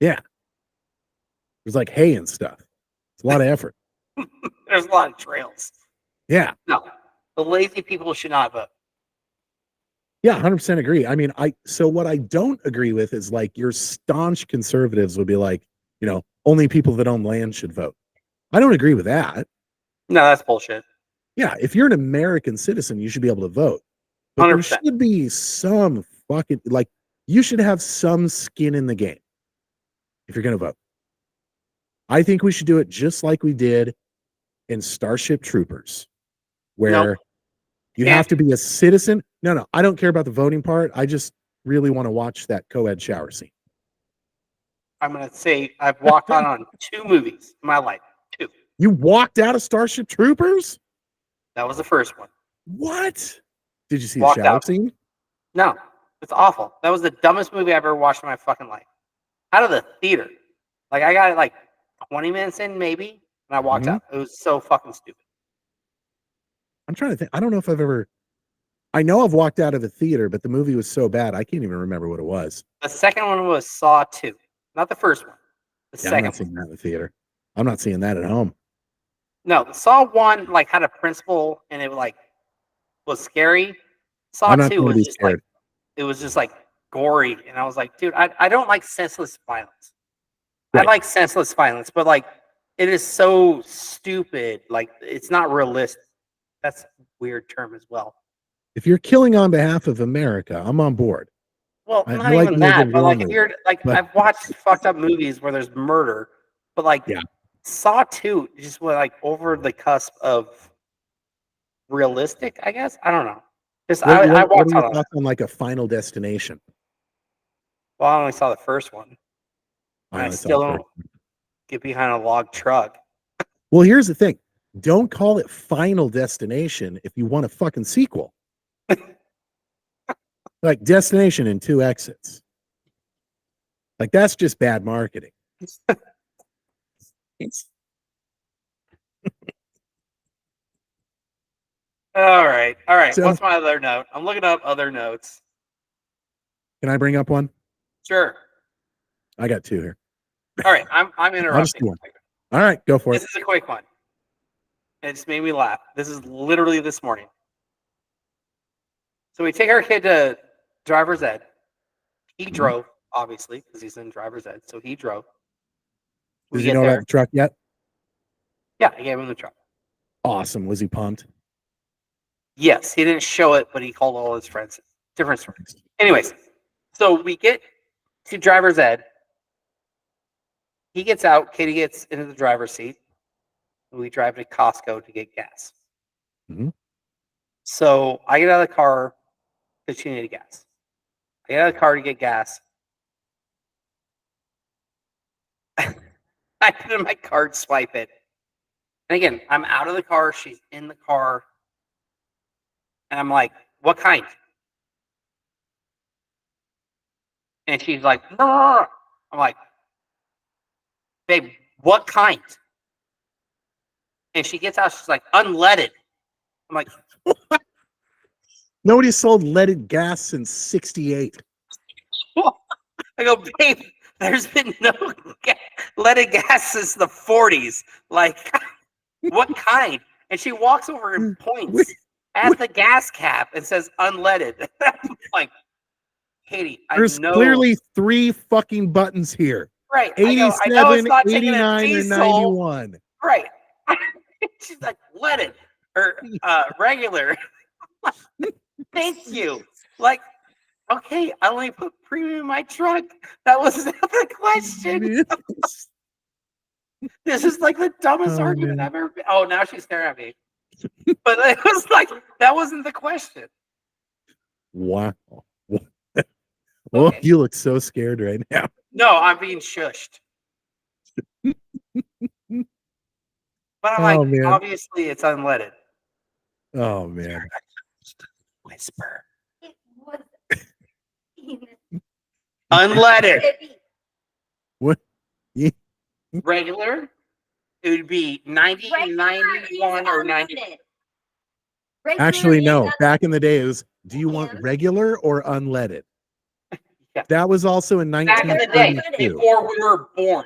Yeah, there's like hay and stuff. It's a lot of effort. There's a lot of trails. Yeah. No, the lazy people should not vote. Yeah, 100% agree. I mean, so what I don't agree with is like your staunch conservatives would be like, only people that own land should vote. I don't agree with that. No, that's bullshit. Yeah, if you're an American citizen, you should be able to vote. But 100%. There should be some fucking, like, you should have some skin in the game if you're going to vote. I think we should do it just like we did in Starship Troopers, where you have to be a citizen. No, I don't care about the voting part. I just really want to watch that co-ed shower scene. I'm going to say I've walked on 2 movies in my life. 2. You walked out of Starship Troopers? That was the first one. What? Did you see the shower scene? No, it's awful. That was the dumbest movie I ever watched in my fucking life. Out of the theater. Like, I got it like 20 minutes in, maybe, and I walked out. It was so fucking stupid. I'm trying to think. I don't know if I know I've walked out of the theater, but the movie was so bad, I can't even remember what it was. The second one was Saw 2. Not the first one. The second I'm not seeing that in the theater. I'm not seeing that at home. No, Saw 1 like had a principle and it like was scary. Saw 2 was just like, it was just like gory, and I was like, dude, I don't like senseless violence. Right. I like senseless violence, but like it is so stupid. Like it's not realistic. That's a weird term as well. If you're killing on behalf of America, I'm on board. Well, not even that, but like if you're like, I've watched fucked up movies where there's murder, but like Saw 2 just went like over the cusp of realistic, I guess. I don't know. Just I watched on like a Final Destination. Well, I only saw the first one. I still don't get behind a log truck. Well, here's the thing. Don't call it Final Destination if you want a fucking sequel. Like Destination in 2 exits. Like that's just bad marketing. All right. So, what's my other note? I'm looking up other notes. Can I bring up one? Sure. I got 2 here. All right. I'm interrupting. All right, go for it. This is a quick one. It just made me laugh. This is literally this morning. So we take our kid to driver's ed. He drove, obviously, because he's in driver's ed. So he drove. Does he know about the truck yet? Yeah, I gave him the truck. Awesome. Was he pumped? Yes, he didn't show it, but he called all his friends. Different stories. Anyways, so we get to driver's ed. He gets out. Katie gets into the driver's seat. We drive to Costco to get gas. So I get out of the car because she needed gas. I get out of the car to get gas. I put in my card, swipe it. And again, I'm out of the car. She's in the car. And I'm like, what kind? And she's like, no. I'm like, babe, what kind? And she gets out. She's like, unleaded. I'm like, what? Nobody sold leaded gas since '68. I go, babe, there's been no leaded gas since the 40s. Like, what kind? And she walks over and points at the gas cap and says unleaded. I'm like, Katie, there's clearly 3 fucking buttons here. Right. 87, 89, and 91. Right. She's like, leaded or regular. Thank you. Like, okay, I only put premium in my trunk. That was not the question. This is like the dumbest argument I've ever been. Oh, now she's staring at me. But it was like, that wasn't the question. Wow. Well, okay. You look so scared right now. No, I'm being shushed. But I'm Oh, like, man. obviously it's unleaded. Oh man. Whisper. It was Unleaded. What? Yeah. Regular, it would be 90, Regular 91, is or 90. unleaded. Regular Actually, is no. unleaded. Back in the day, it was, do you want Him. regular or unleaded? Yeah. That was also in Back in the day, 1932. before we were born.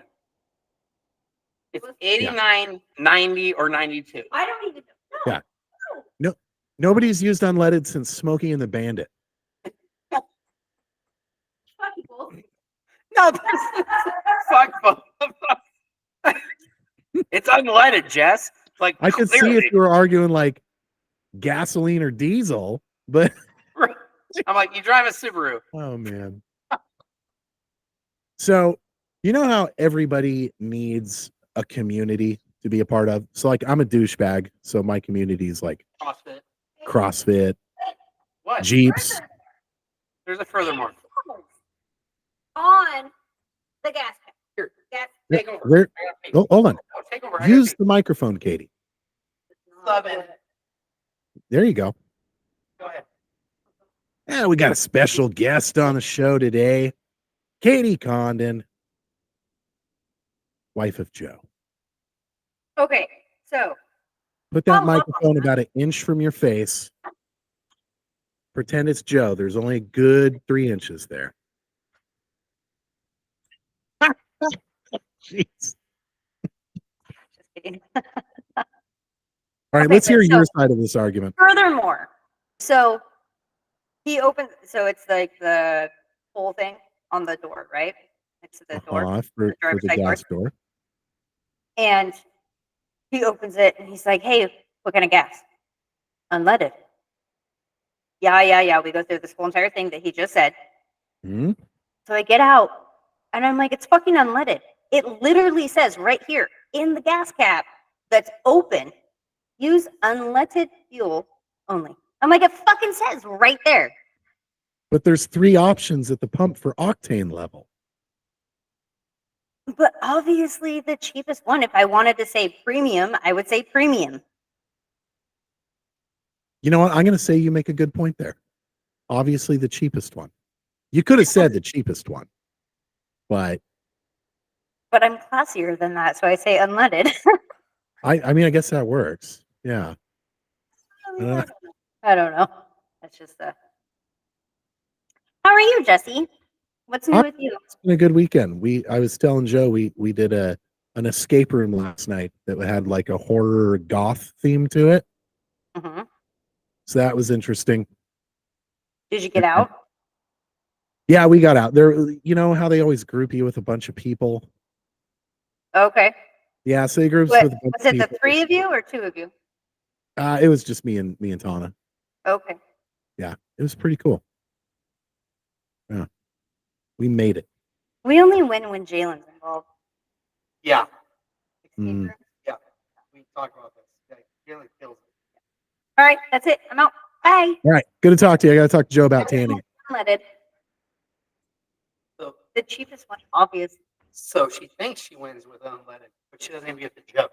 It's Was- 89, 90, or 92. I don't even know. Yeah. Nobody's used unleaded since Smokey and the Bandit. Fuck people. No, fuck both of them. It's unleaded, Jess. Like, I could see clearly. if you were arguing like gasoline or diesel, but I'm like, you drive a Subaru. oh man. So, you know how everybody needs a community to be a part of? So, like, I'm a douchebag. So, my community is like CrossFit. CrossFit, What? Jeeps. There's a furthermore. On the gas tank. Here, Gas take over. Where? I gotta pee. Oh, hold on. Oh, take over. I gotta Use pee. the microphone, Katie. tank. 7. There you go. Go ahead. Yeah, we got a special guest on the show today, Katie Condon, wife of Joe. Okay, so Put that Oh, microphone about an inch from your face. Pretend it's Joe. There's only a good 3 inches there. Jeez. just kidding. All right, Okay, let's hear so- your side of this argument. Furthermore, so he opens. So it's like the whole thing on the door, right next to the door, For the driver's the side door. gas door. And he opens it and he's like, "Hey, what kind of gas? Unleaded." Yeah. We go through this whole entire thing that he just said. Hmm? So I get out and I'm like, it's fucking unleaded. It literally says right here in the gas cap that's open, use unleaded fuel only. I'm like, it fucking says right there. But there's 3 options at the pump for octane level. But obviously the cheapest one, if I wanted to say premium, I would say premium. You know what? I'm going to say you make a good point there. Obviously, the cheapest one. You could have said the cheapest one, but But I'm classier than that, so I say unleaded. I mean, I guess that works. Yeah. I don't know. That's just How are you, Jesse? What's new I'm- with you? It's been a good weekend. I was telling Joe we did an escape room last night that had like a horror goth theme to it. hmm So that was interesting. Did you get out? Yeah, we got out there. You know how they always group you with a bunch of people? Okay. Yeah, so they groups What, with a bunch was of it the people. 3 of you or 2 of you? It was just me and Tana. Okay. Yeah, it was pretty cool. Yeah, we made it. We only win when Jalen's involved. Yeah. Mm. We talked about this. Yeah, Jalen kills it. All right, that's it. I'm out. Bye. All right, good to talk to you. I got to talk to Joe about tanning. Unleaded. So, The cheapest one, obvious. so she thinks she wins with unleaded, but she doesn't even get the joke.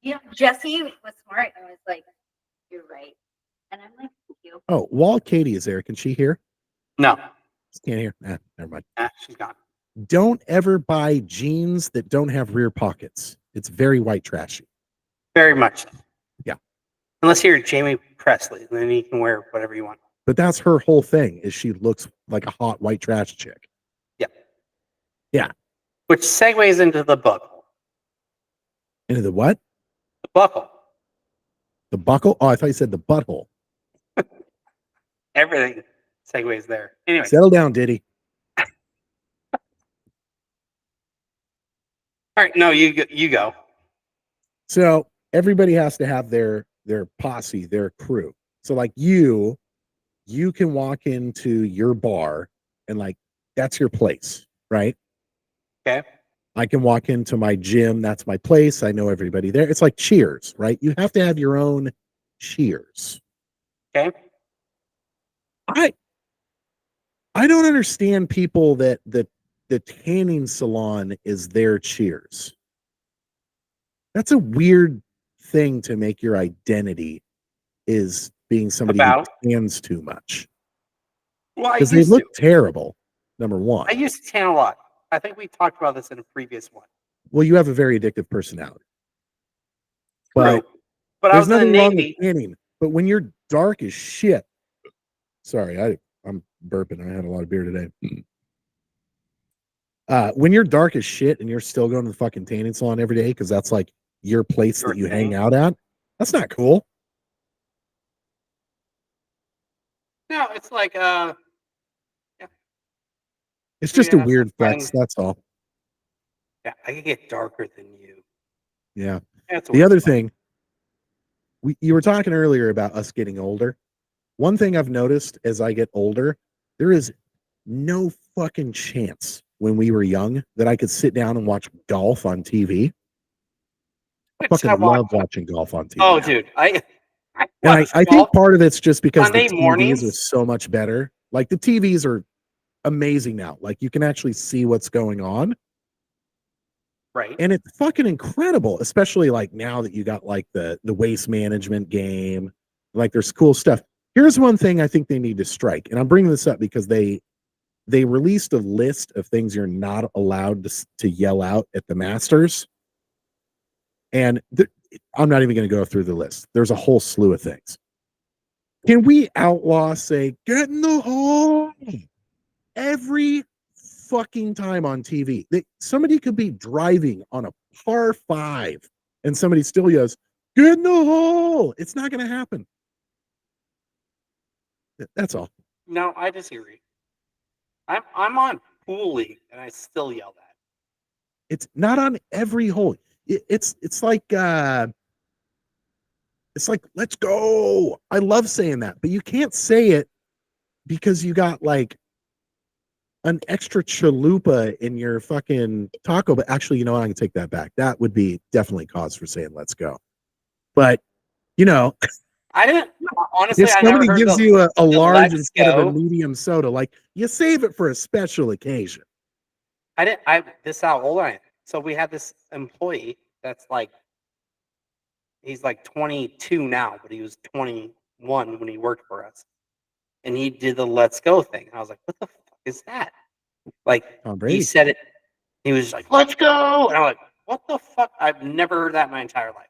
You know, Jesse was smart and was like, "You're right," and I'm like, "Thank you." Oh, while Katie is there, can she hear? No, She can't hear. Never mind. she's gone. Don't ever buy jeans that don't have rear pockets. It's very white trashy. Very much so. Yeah. Unless you're Jamie Presley, then you can wear whatever you want. But that's her whole thing is she looks like a hot white trash chick. Which segues into the buckle. Into the what? The buckle. The buckle? Oh, I thought you said the butthole. Everything segues there. Anyway, Settle down, Diddy. all right. No, you go. So everybody has to have their posse, their crew. So like you can walk into your bar and like that's your place, right? Okay. I can walk into my gym, that's my place. I know everybody there. It's like Cheers, right? You have to have your own Cheers. Okay. I don't understand people that the tanning salon is their Cheers. That's a weird thing to make your identity, is being somebody About? who tans too much. Well, I Because they used look to. terrible, number one. I used to tan a lot. I think we talked about this in a previous one. Well, you have a very addictive personality. But True. But I there's was in the nothing wrong with Navy. tanning. But when you're dark as shit, sorry, I'm burping. I had a lot of beer today. When you're dark as shit and you're still going to the fucking tanning salon every day because that's like your place Your that you thing. hang out at, that's not cool. No, it's like It's just yeah, a weird flex. fine. That's all. Yeah, I could get darker than you. Yeah. That's The other thing, you were talking earlier about us getting older. One thing I've noticed as I get older, there is no fucking chance when we were young that I could sit down and watch golf on TV. I fucking love watching golf on TV. Oh, now. dude, I And I think part of it's just because Sunday the TVs mornings. are so much better. Like the TVs are amazing now. Like you can actually see what's going on. Right. And it's fucking incredible, especially like now that you got like the waste management game. Like there's cool stuff. Here's one thing I think they need to strike. And I'm bringing this up because they released a list of things you're not allowed to yell out at the Masters. And I'm not even going to go through the list. There's a whole slew of things. Can we outlaw say, get in the hole every fucking time on TV? Somebody could be driving on a par 5 and somebody still yells, get in the hole. It's not going to happen. That's all. No, I disagree. I'm on Pool League and I still yell that. It's not on every hole. It's like let's go. I love saying that, but you can't say it because you got like an extra chalupa in your fucking taco. But actually, you know what? I can take that back. That would be definitely cause for saying let's go. But you know, I didn't honestly. if I never somebody heard gives the, you a large let's instead of go. a medium soda, like you save it for a special occasion. This is how old I am. So we had this employee that's like, he's like 22 now, but he was 21 when he worked for us. And he did the let's go thing. I was like, what the fuck is that? Like, Tom Brady. he said it. He was like, let's go. And I'm like, what the fuck? I've never heard that in my entire life.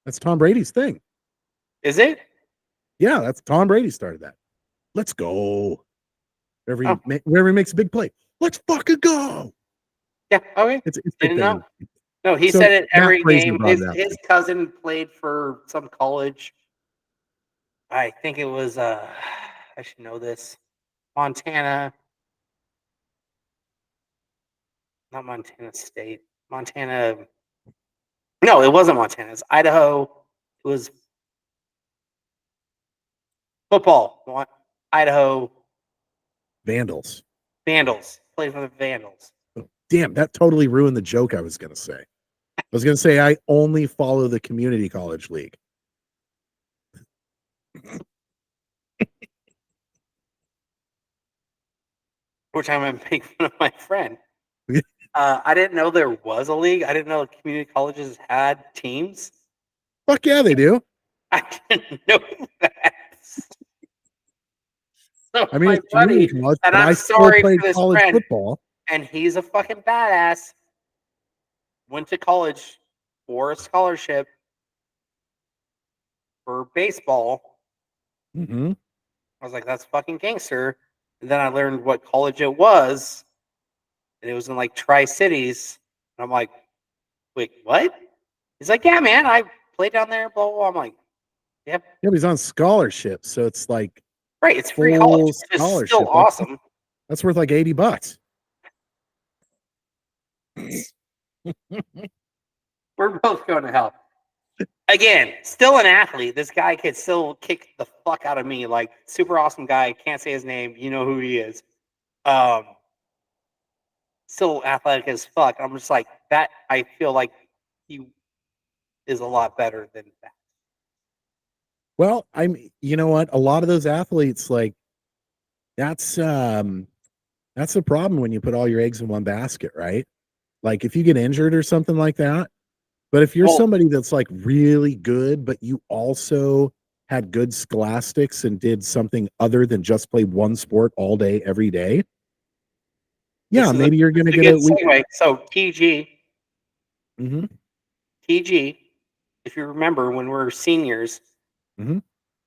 That's Tom Brady's thing. Is it? Yeah, that's Tom Brady started that. Let's go. Wherever he makes a big play, let's fucking go. Yeah. Okay. It's Didn't know. No, he So, said it every Matt Fraser game. brought it up. His cousin played for some college. I think it was I should know this. Montana. Not Montana State. Montana. No, it wasn't Montana. It's Idaho. It was football. Idaho Vandals. Vandals. Played for the Vandals. Damn, that totally ruined the joke I was going to say. I was going to say I only follow the community college league. Which I'm making fun of my friend. I didn't know there was a league. I didn't know community colleges had teams. Fuck yeah, they do. I didn't know that. So I mean, my it's community buddy, college, and but I'm I still sorry played for this college friend, football. and he's a fucking badass. Went to college for a scholarship for baseball. Mm-hmm. I was like, that's fucking gangster. And then I learned what college it was, and it was in like Tri-Cities. And I'm like, wait, what? He's like, yeah, man, I played down there, blah, blah, blah. I'm like, yep. Yeah, but he's on scholarship, so it's like Right, it's free full college. It's scholarship. still awesome. That's worth like $80. We're both going to hell. Again, still an athlete. This guy could still kick the fuck out of me. Like, super awesome guy. Can't say his name. You know who he is. Still athletic as fuck. I'm just like, that, I feel like he is a lot better than that. Well, you know what? A lot of those athletes, like, that's the problem when you put all your eggs in one basket, right? Like if you get injured or something like that, But if you're Well- somebody that's like really good, but you also had good scholastics and did something other than just play one sport all day, every day, yeah, This is maybe you're going to It's a get good segue. So Mhm. TG, if you remember when we were seniors Mhm.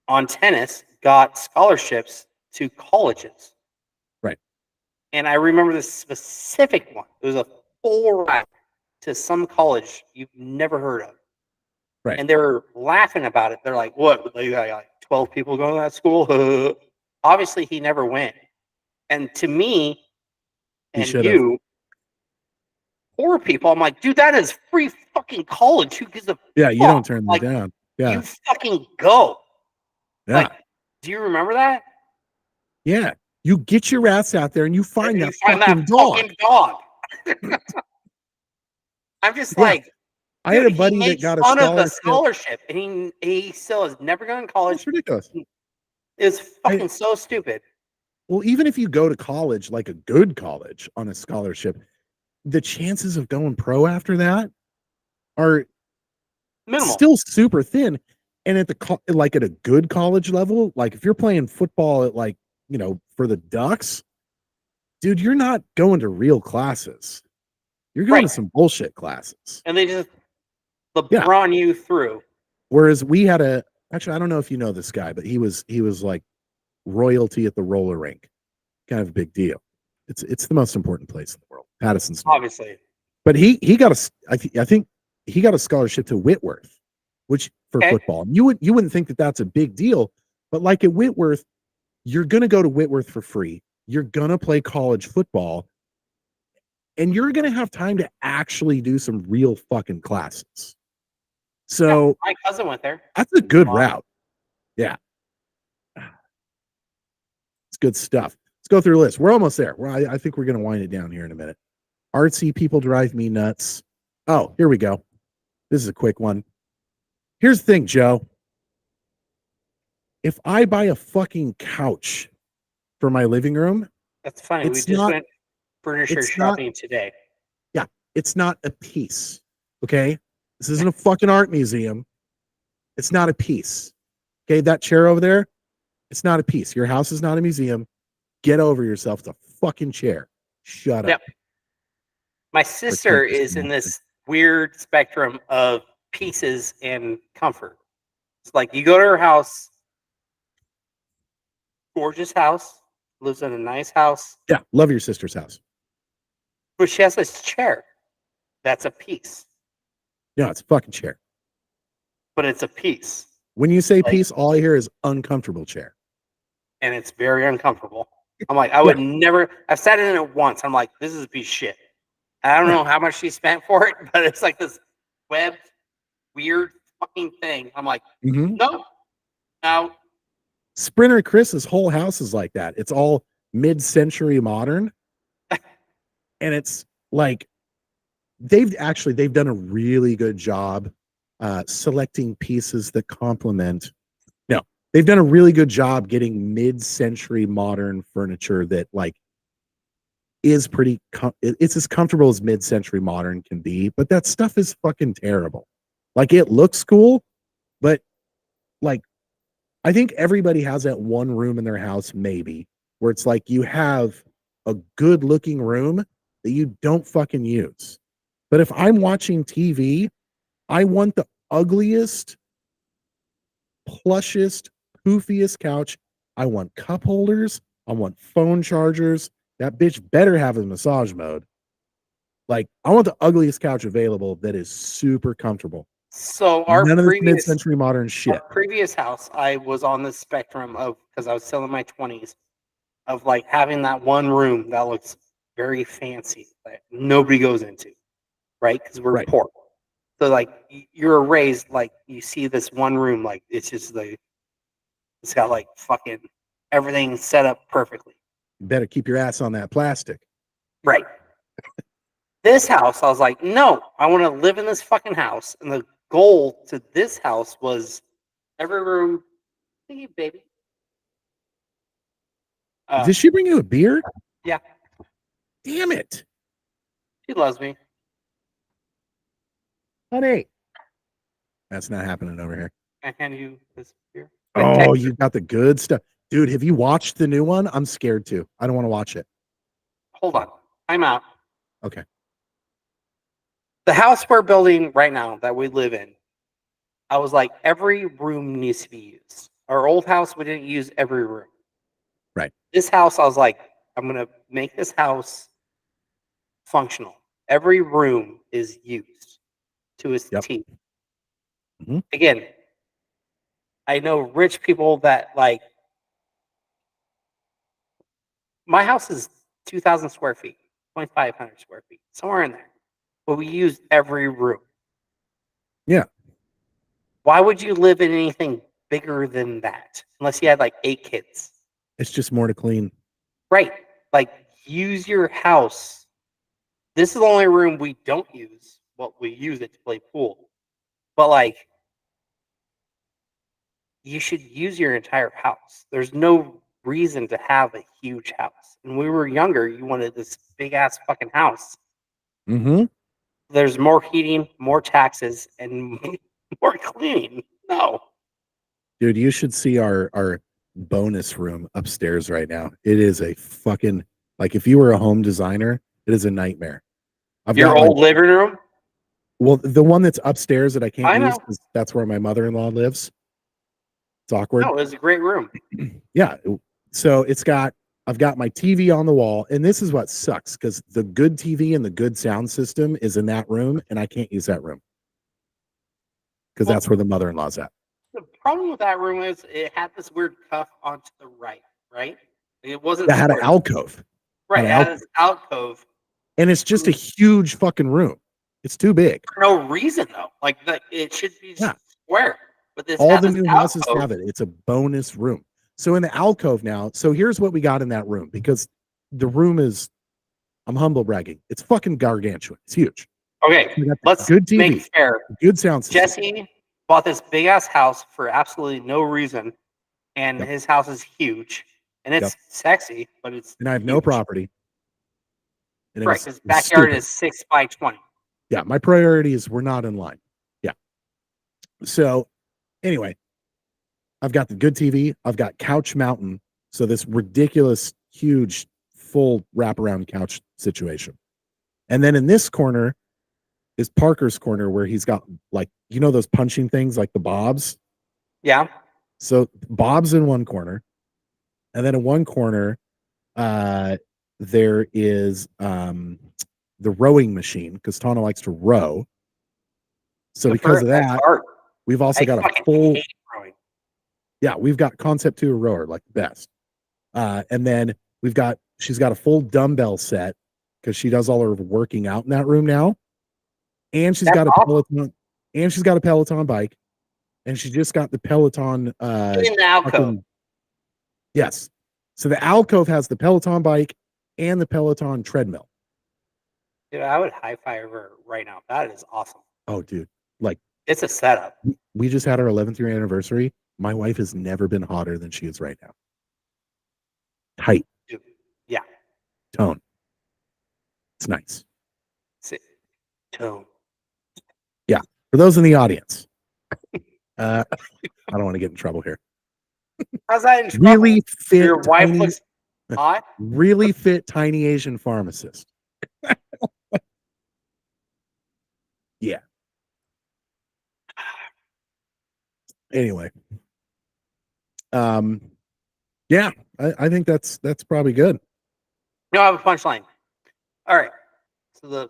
on tennis, got scholarships to colleges. Right. And I remember this specific one. It was a full ride to some college you've never heard of. Right. And they were laughing about it. They're like, what? They got like 12 people going to that school? Obviously, he never went. And to me He and should've. you, poor people, I'm like, dude, that is free fucking college. Who gives a Yeah, you fuck? don't turn that Like, down. Yeah. you fucking go. Yeah. Like, do you remember that? Yeah. You get your ass out there and you find You that find fucking that dog. fucking dog. I'm just Yeah. like, I had a dude, buddy he that makes got a fun of the scholarship. scholarship, and he still has never gone to college. It's ridiculous. It's fucking so stupid. Well, even if you go to college, like a good college on a scholarship, the chances of going pro after that are Minimal. still super thin. And at the like at a good college level, like if you're playing football at like, for the Ducks, dude, you're not going to real classes. You're going to Right. some bullshit classes. And they just LeBron you through. Whereas we had actually, I don't know if you know this guy, but he was like royalty at the roller rink. Kind of a big deal. It's the most important place in the world. Patterson's Obviously. But he got I think he got a scholarship to Whitworth, which for football. You wouldn't think that that's a big deal, but like at Whitworth, you're going to go to Whitworth for free. You're going to play college football, and you're going to have time to actually do some real fucking classes. So my cousin went there. that's a good route. Yeah. It's good stuff. Let's go through the list. We're almost there. I think we're going to wind it down here in a minute. Artsy people drive me nuts. Oh, here we go. This is a quick one. Here's the thing, Joe. If I buy a fucking couch for my living room, That's funny. We it's just not- went furniture it's not- shopping today. it's not a piece. Okay? This isn't a fucking art museum. It's not a piece. Okay, that chair over there, it's not a piece. Your house is not a museum. Get over yourself. It's a fucking chair. Shut Yep. up. My sister Pretentious is in bastard. this weird spectrum of pieces and comfort. It's like you go to her house, gorgeous house, lives in a nice house, Yeah, love your sister's house. but she has this chair. That's a piece, No, it's a fucking chair. but it's a piece, When you say Like- piece, all I hear is uncomfortable chair. and it's very uncomfortable. I'm like, I would never. I've sat in it once. I'm like, this is a piece of shit. I don't know how much she spent for it, but it's like this webbed, weird fucking thing. I'm like, Mm-hmm. no. Sprinter Chris's whole house is like that. It's all mid-century modern. And it's like they've done a really good job selecting pieces that complement. No, they've done a really good job getting mid-century modern furniture that like is pretty it's as comfortable as mid-century modern can be, but that stuff is fucking terrible. Like it looks cool, but like I think everybody has that one room in their house, maybe, where it's like you have a good looking room that you don't fucking use. But if I'm watching TV, I want the ugliest, plushest, poofiest couch. I want cup holders. I want phone chargers. That bitch better have a massage mode. Like, I want the ugliest couch available that is super comfortable. So our None of this previous mid-century modern shit. Our previous house, I was on the spectrum of, because I was still in my 20s, of like having that one room that looks very fancy that nobody goes into, right? Because we're Right. poor. So like you're raised like you see this one room, like it's just like it's got like fucking everything set up perfectly. You better keep your ass on that plastic. Right. This house, I was like, no, I want to live in this fucking house. And the goal to this house was every room. Thank you, baby. Did she bring you a beer? Yeah. Damn it. She loves me. Honey, That's not happening over here. Can I hand you this beer? Oh, you got the good stuff. Dude, have you watched the new one? I'm scared to. I don't want to watch it. Hold on. I'm out. Okay. The house we're building right now that we live in, I was like, every room needs to be used. Our old house, we didn't use every room. Right. This house, I was like, I'm going to make this house functional. Every room is used to its Yep. T. Mhm. Again, I know rich people that like, my house is 2,000 square feet, 2,500 square feet, somewhere in there. But we use every room. Yeah. Why would you live in anything bigger than that? Unless you had like 8 kids. It's just more to clean. Right. Like, use your house. This is the only room we don't use. Well, we use it to play pool. But like, you should use your entire house. There's no reason to have a huge house. When we were younger, you wanted this big ass fucking house. Mm-hmm. There's more heating, more taxes, and more cleaning. No. Dude, you should see our bonus room upstairs right now. It is a fucking, like, if you were a home designer, it is a nightmare. I've Your got old living room? well, the one that's upstairs that I can't I know. use because that's where my mother-in-law lives. It's awkward. No, it was a great room. Yeah. So I've got my TV on the wall, and this is what sucks because the good TV and the good sound system is in that room, and I can't use that room because Well, that's where the mother-in-law's at. the problem with that room is it had this weird cuff onto the right? It wasn't That had an square. alcove. Right, Had it an had alcove. this alcove. And it's just a huge fucking room. It's too big. For no reason though. Like it should be Yeah. square. But this All had the this new houses alcove. have it. It's a bonus room. So in the alcove now, so here's what we got in that room because the room is, I'm humble bragging. It's fucking gargantuan. It's huge. Okay, We got let's good TV, make fair. good sound system. Jesse bought this big ass house for absolutely no reason, and Yep. his house is huge, and it's Yep. sexy, but it's And I have no huge. property. And it Right, was his backyard stupid. is 6 by 20. Yeah, my priorities were not in line. Yeah. So anyway, I've got the good TV. I've got Couch Mountain. So this ridiculous, huge, full wraparound couch situation. And then in this corner is Parker's corner where he's got like, you know, those punching things like the bobs. Yeah. So Bob's in one corner. And then in one corner, there is the rowing machine because Tana likes to row. So because of That's that, hard. we've also I got a fucking full, hate rowing. yeah, we've got Concept 2 rower, like the best. And then she's got a full dumbbell set because she does all her working out in that room now. And she's That's got a awesome. Peloton, and she's got a Peloton bike. And she just got the Peloton In the alcove. Yes. So the alcove has the Peloton bike and the Peloton treadmill. Dude, I would high five her right now. That is awesome. Oh, dude. Like, It's a setup. we just had our 11th year anniversary. My wife has never been hotter than she is right now. Tight. Dude. Yeah. Tone. It's nice. Tone. Yeah. For those in the audience, I don't want to get in trouble here. How's that in trouble? Really fit, Your wife tiny, looks hot? really fit tiny Asian pharmacist. Yeah. Anyway. Yeah, I think that's probably good. No, I have a punchline. All right. So the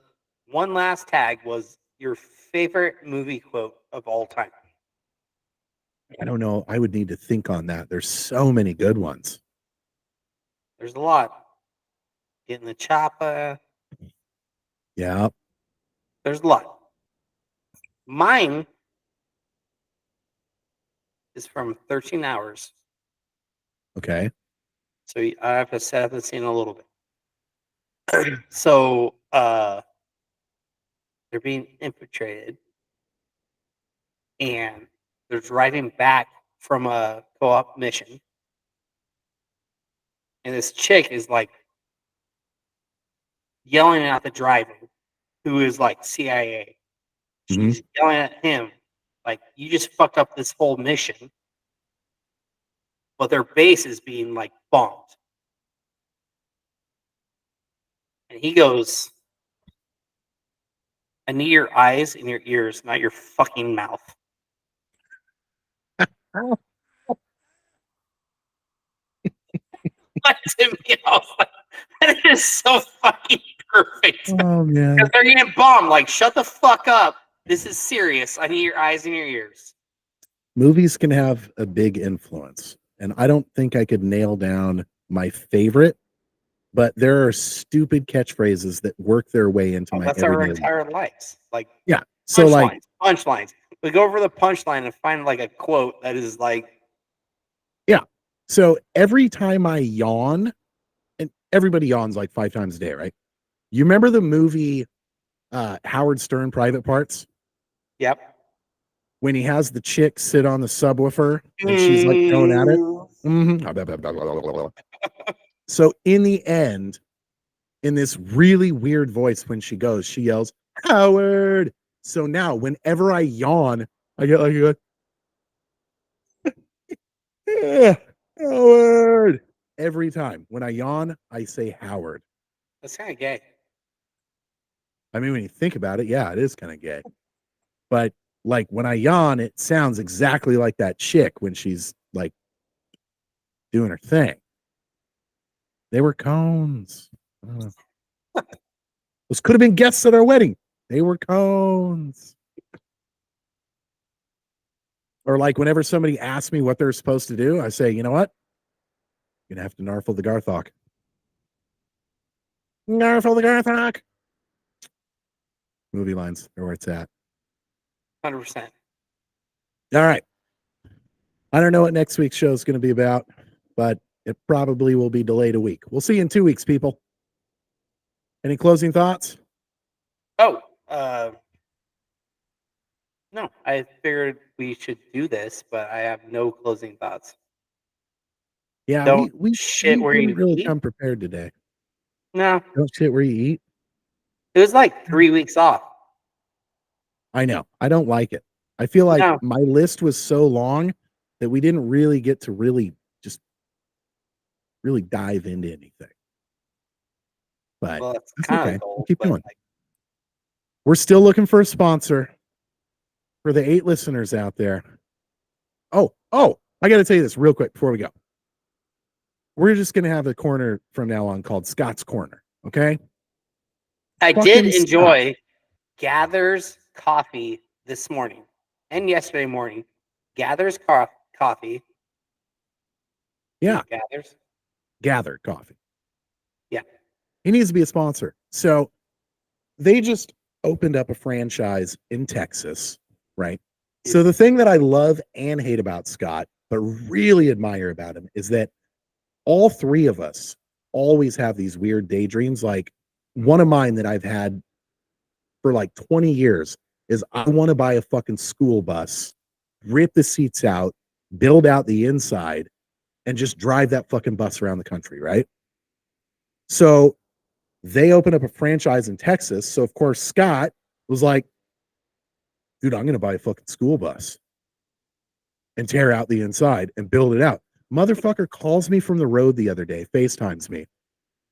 one last tag was your favorite movie quote of all time. I don't know. I would need to think on that. There's so many good ones. There's a lot. Get in the chopper. Yeah. There's a lot. Mine is from 13 Hours. Okay. So I have to set up the scene a little bit. So they're being infiltrated, and they're driving back from a co-op mission, and this chick is like yelling at the driver, who is like CIA. She's yelling at him Like, you just fucked up this whole mission, but their base is being like bombed. And he goes, I need your eyes and your ears, not your fucking mouth. To me, I was like, that is so fucking perfect. Oh man. Because they're getting bombed. Like, shut the fuck up. This is serious. I need your eyes and your ears. Movies can have a big influence, and I don't think I could nail down my favorite, but there are stupid catchphrases that work their way into my That's our everyday life. entire lives. Like, Yeah. So like, punchlines. We go over the punchline and find like a quote that is like, so every time I yawn, and everybody yawns like 5 times a day, right? You remember the movie Howard Stern, Private Parts? yep. When he has the chick sit on the subwoofer and she's like going at it. So in the end, in this really weird voice, when she goes, she yells, Howard. So now whenever I yawn, I get like, yeah, Howard. Every time when I yawn, I say Howard. That's kind of gay. I mean, when you think about it, yeah, it is kind of gay. But like when I yawn, it sounds exactly like that chick when she's like doing her thing. They were cones. Those could have been guests at our wedding. They were cones. Or like whenever somebody asks me what they're supposed to do, I say, you know what? You're gonna have to narfle the Garthok. Narfle the Garthok. Movie lines are where it's at. 100%. All right. I don't know what next week's show is going to be about, but it probably will be delayed a week. We'll see you in 2 weeks, people. Any closing thoughts? Oh, no, I figured we should do this, but I have no closing thoughts. Yeah, Don't we shit where didn't you really eat. come prepared today. No, Don't shit where you eat. it was like 3 weeks off. I know. I don't like it. I feel like No. my list was so long that we didn't really get to really dive into anything. But Well, that's that's kind okay. of the We'll goal. keep But going. like, We're still looking for a sponsor for the 8 listeners out there. Oh, I got to tell you this real quick before we go. We're just going to have a corner from now on called Scott's Corner. Okay. I Fucking did enjoy Gather's coffee this morning and yesterday morning. Gather's coffee. Yeah. Gather's. Gather Coffee. Yeah. He needs to be a sponsor. So they just opened up a franchise in Texas, right? So the thing that I love and hate about Scott, but really admire about him, is that all 3 of us always have these weird daydreams. Like one of mine that I've had for like 20 years is I want to buy a fucking school bus, rip the seats out, build out the inside, and just drive that fucking bus around the country, right? So they opened up a franchise in Texas. So of course Scott was like, dude, I'm going to buy a fucking school bus and tear out the inside and build it out. Motherfucker calls me from the road the other day, FaceTimes me.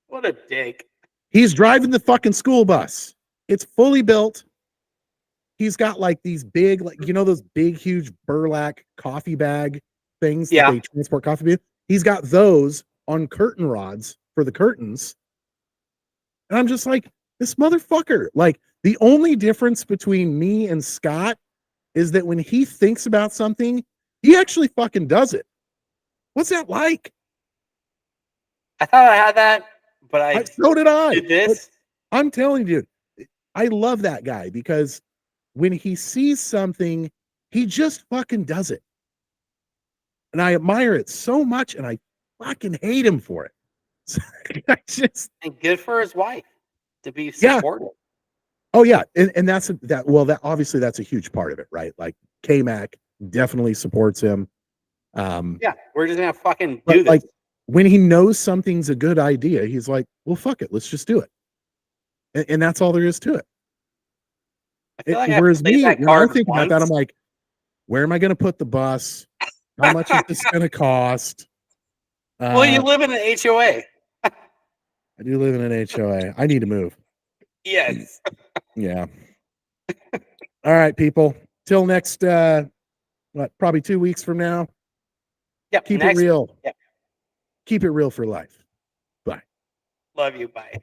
What a dick. He's driving the fucking school bus. It's fully built. He's got like these big, like, you know, those big, huge burlap coffee bag things that they transport coffee with. He's got those on curtain rods for the curtains. And I'm just like, this motherfucker, like the only difference between me and Scott is that when he thinks about something, he actually fucking does it. What's that like? I thought I had that, but so did I. did this. But I'm telling you, I love that guy because when he sees something, he just fucking does it. And I admire it so much, and I fucking hate him for it. I just, and good for his wife to be supportive. Oh yeah, and that's that. Well, that obviously that's a huge part of it, right? Like K-Mac definitely supports him. Yeah, we're just gonna fucking do this. Like when he knows something's a good idea, he's like, "Well, fuck it, let's just do it," and that's all there is to it. I feel like Whereas I played me, that when I card think about that, I'm like, Where am I going to put the bus? How much is this going to cost? Well, you live in an HOA. I do live in an HOA. I need to move. Yes. Yeah. All right, people. Till next, probably 2 weeks from now. Yep. Keep it real. Yep. Keep it real for life. Bye. Love you. Bye.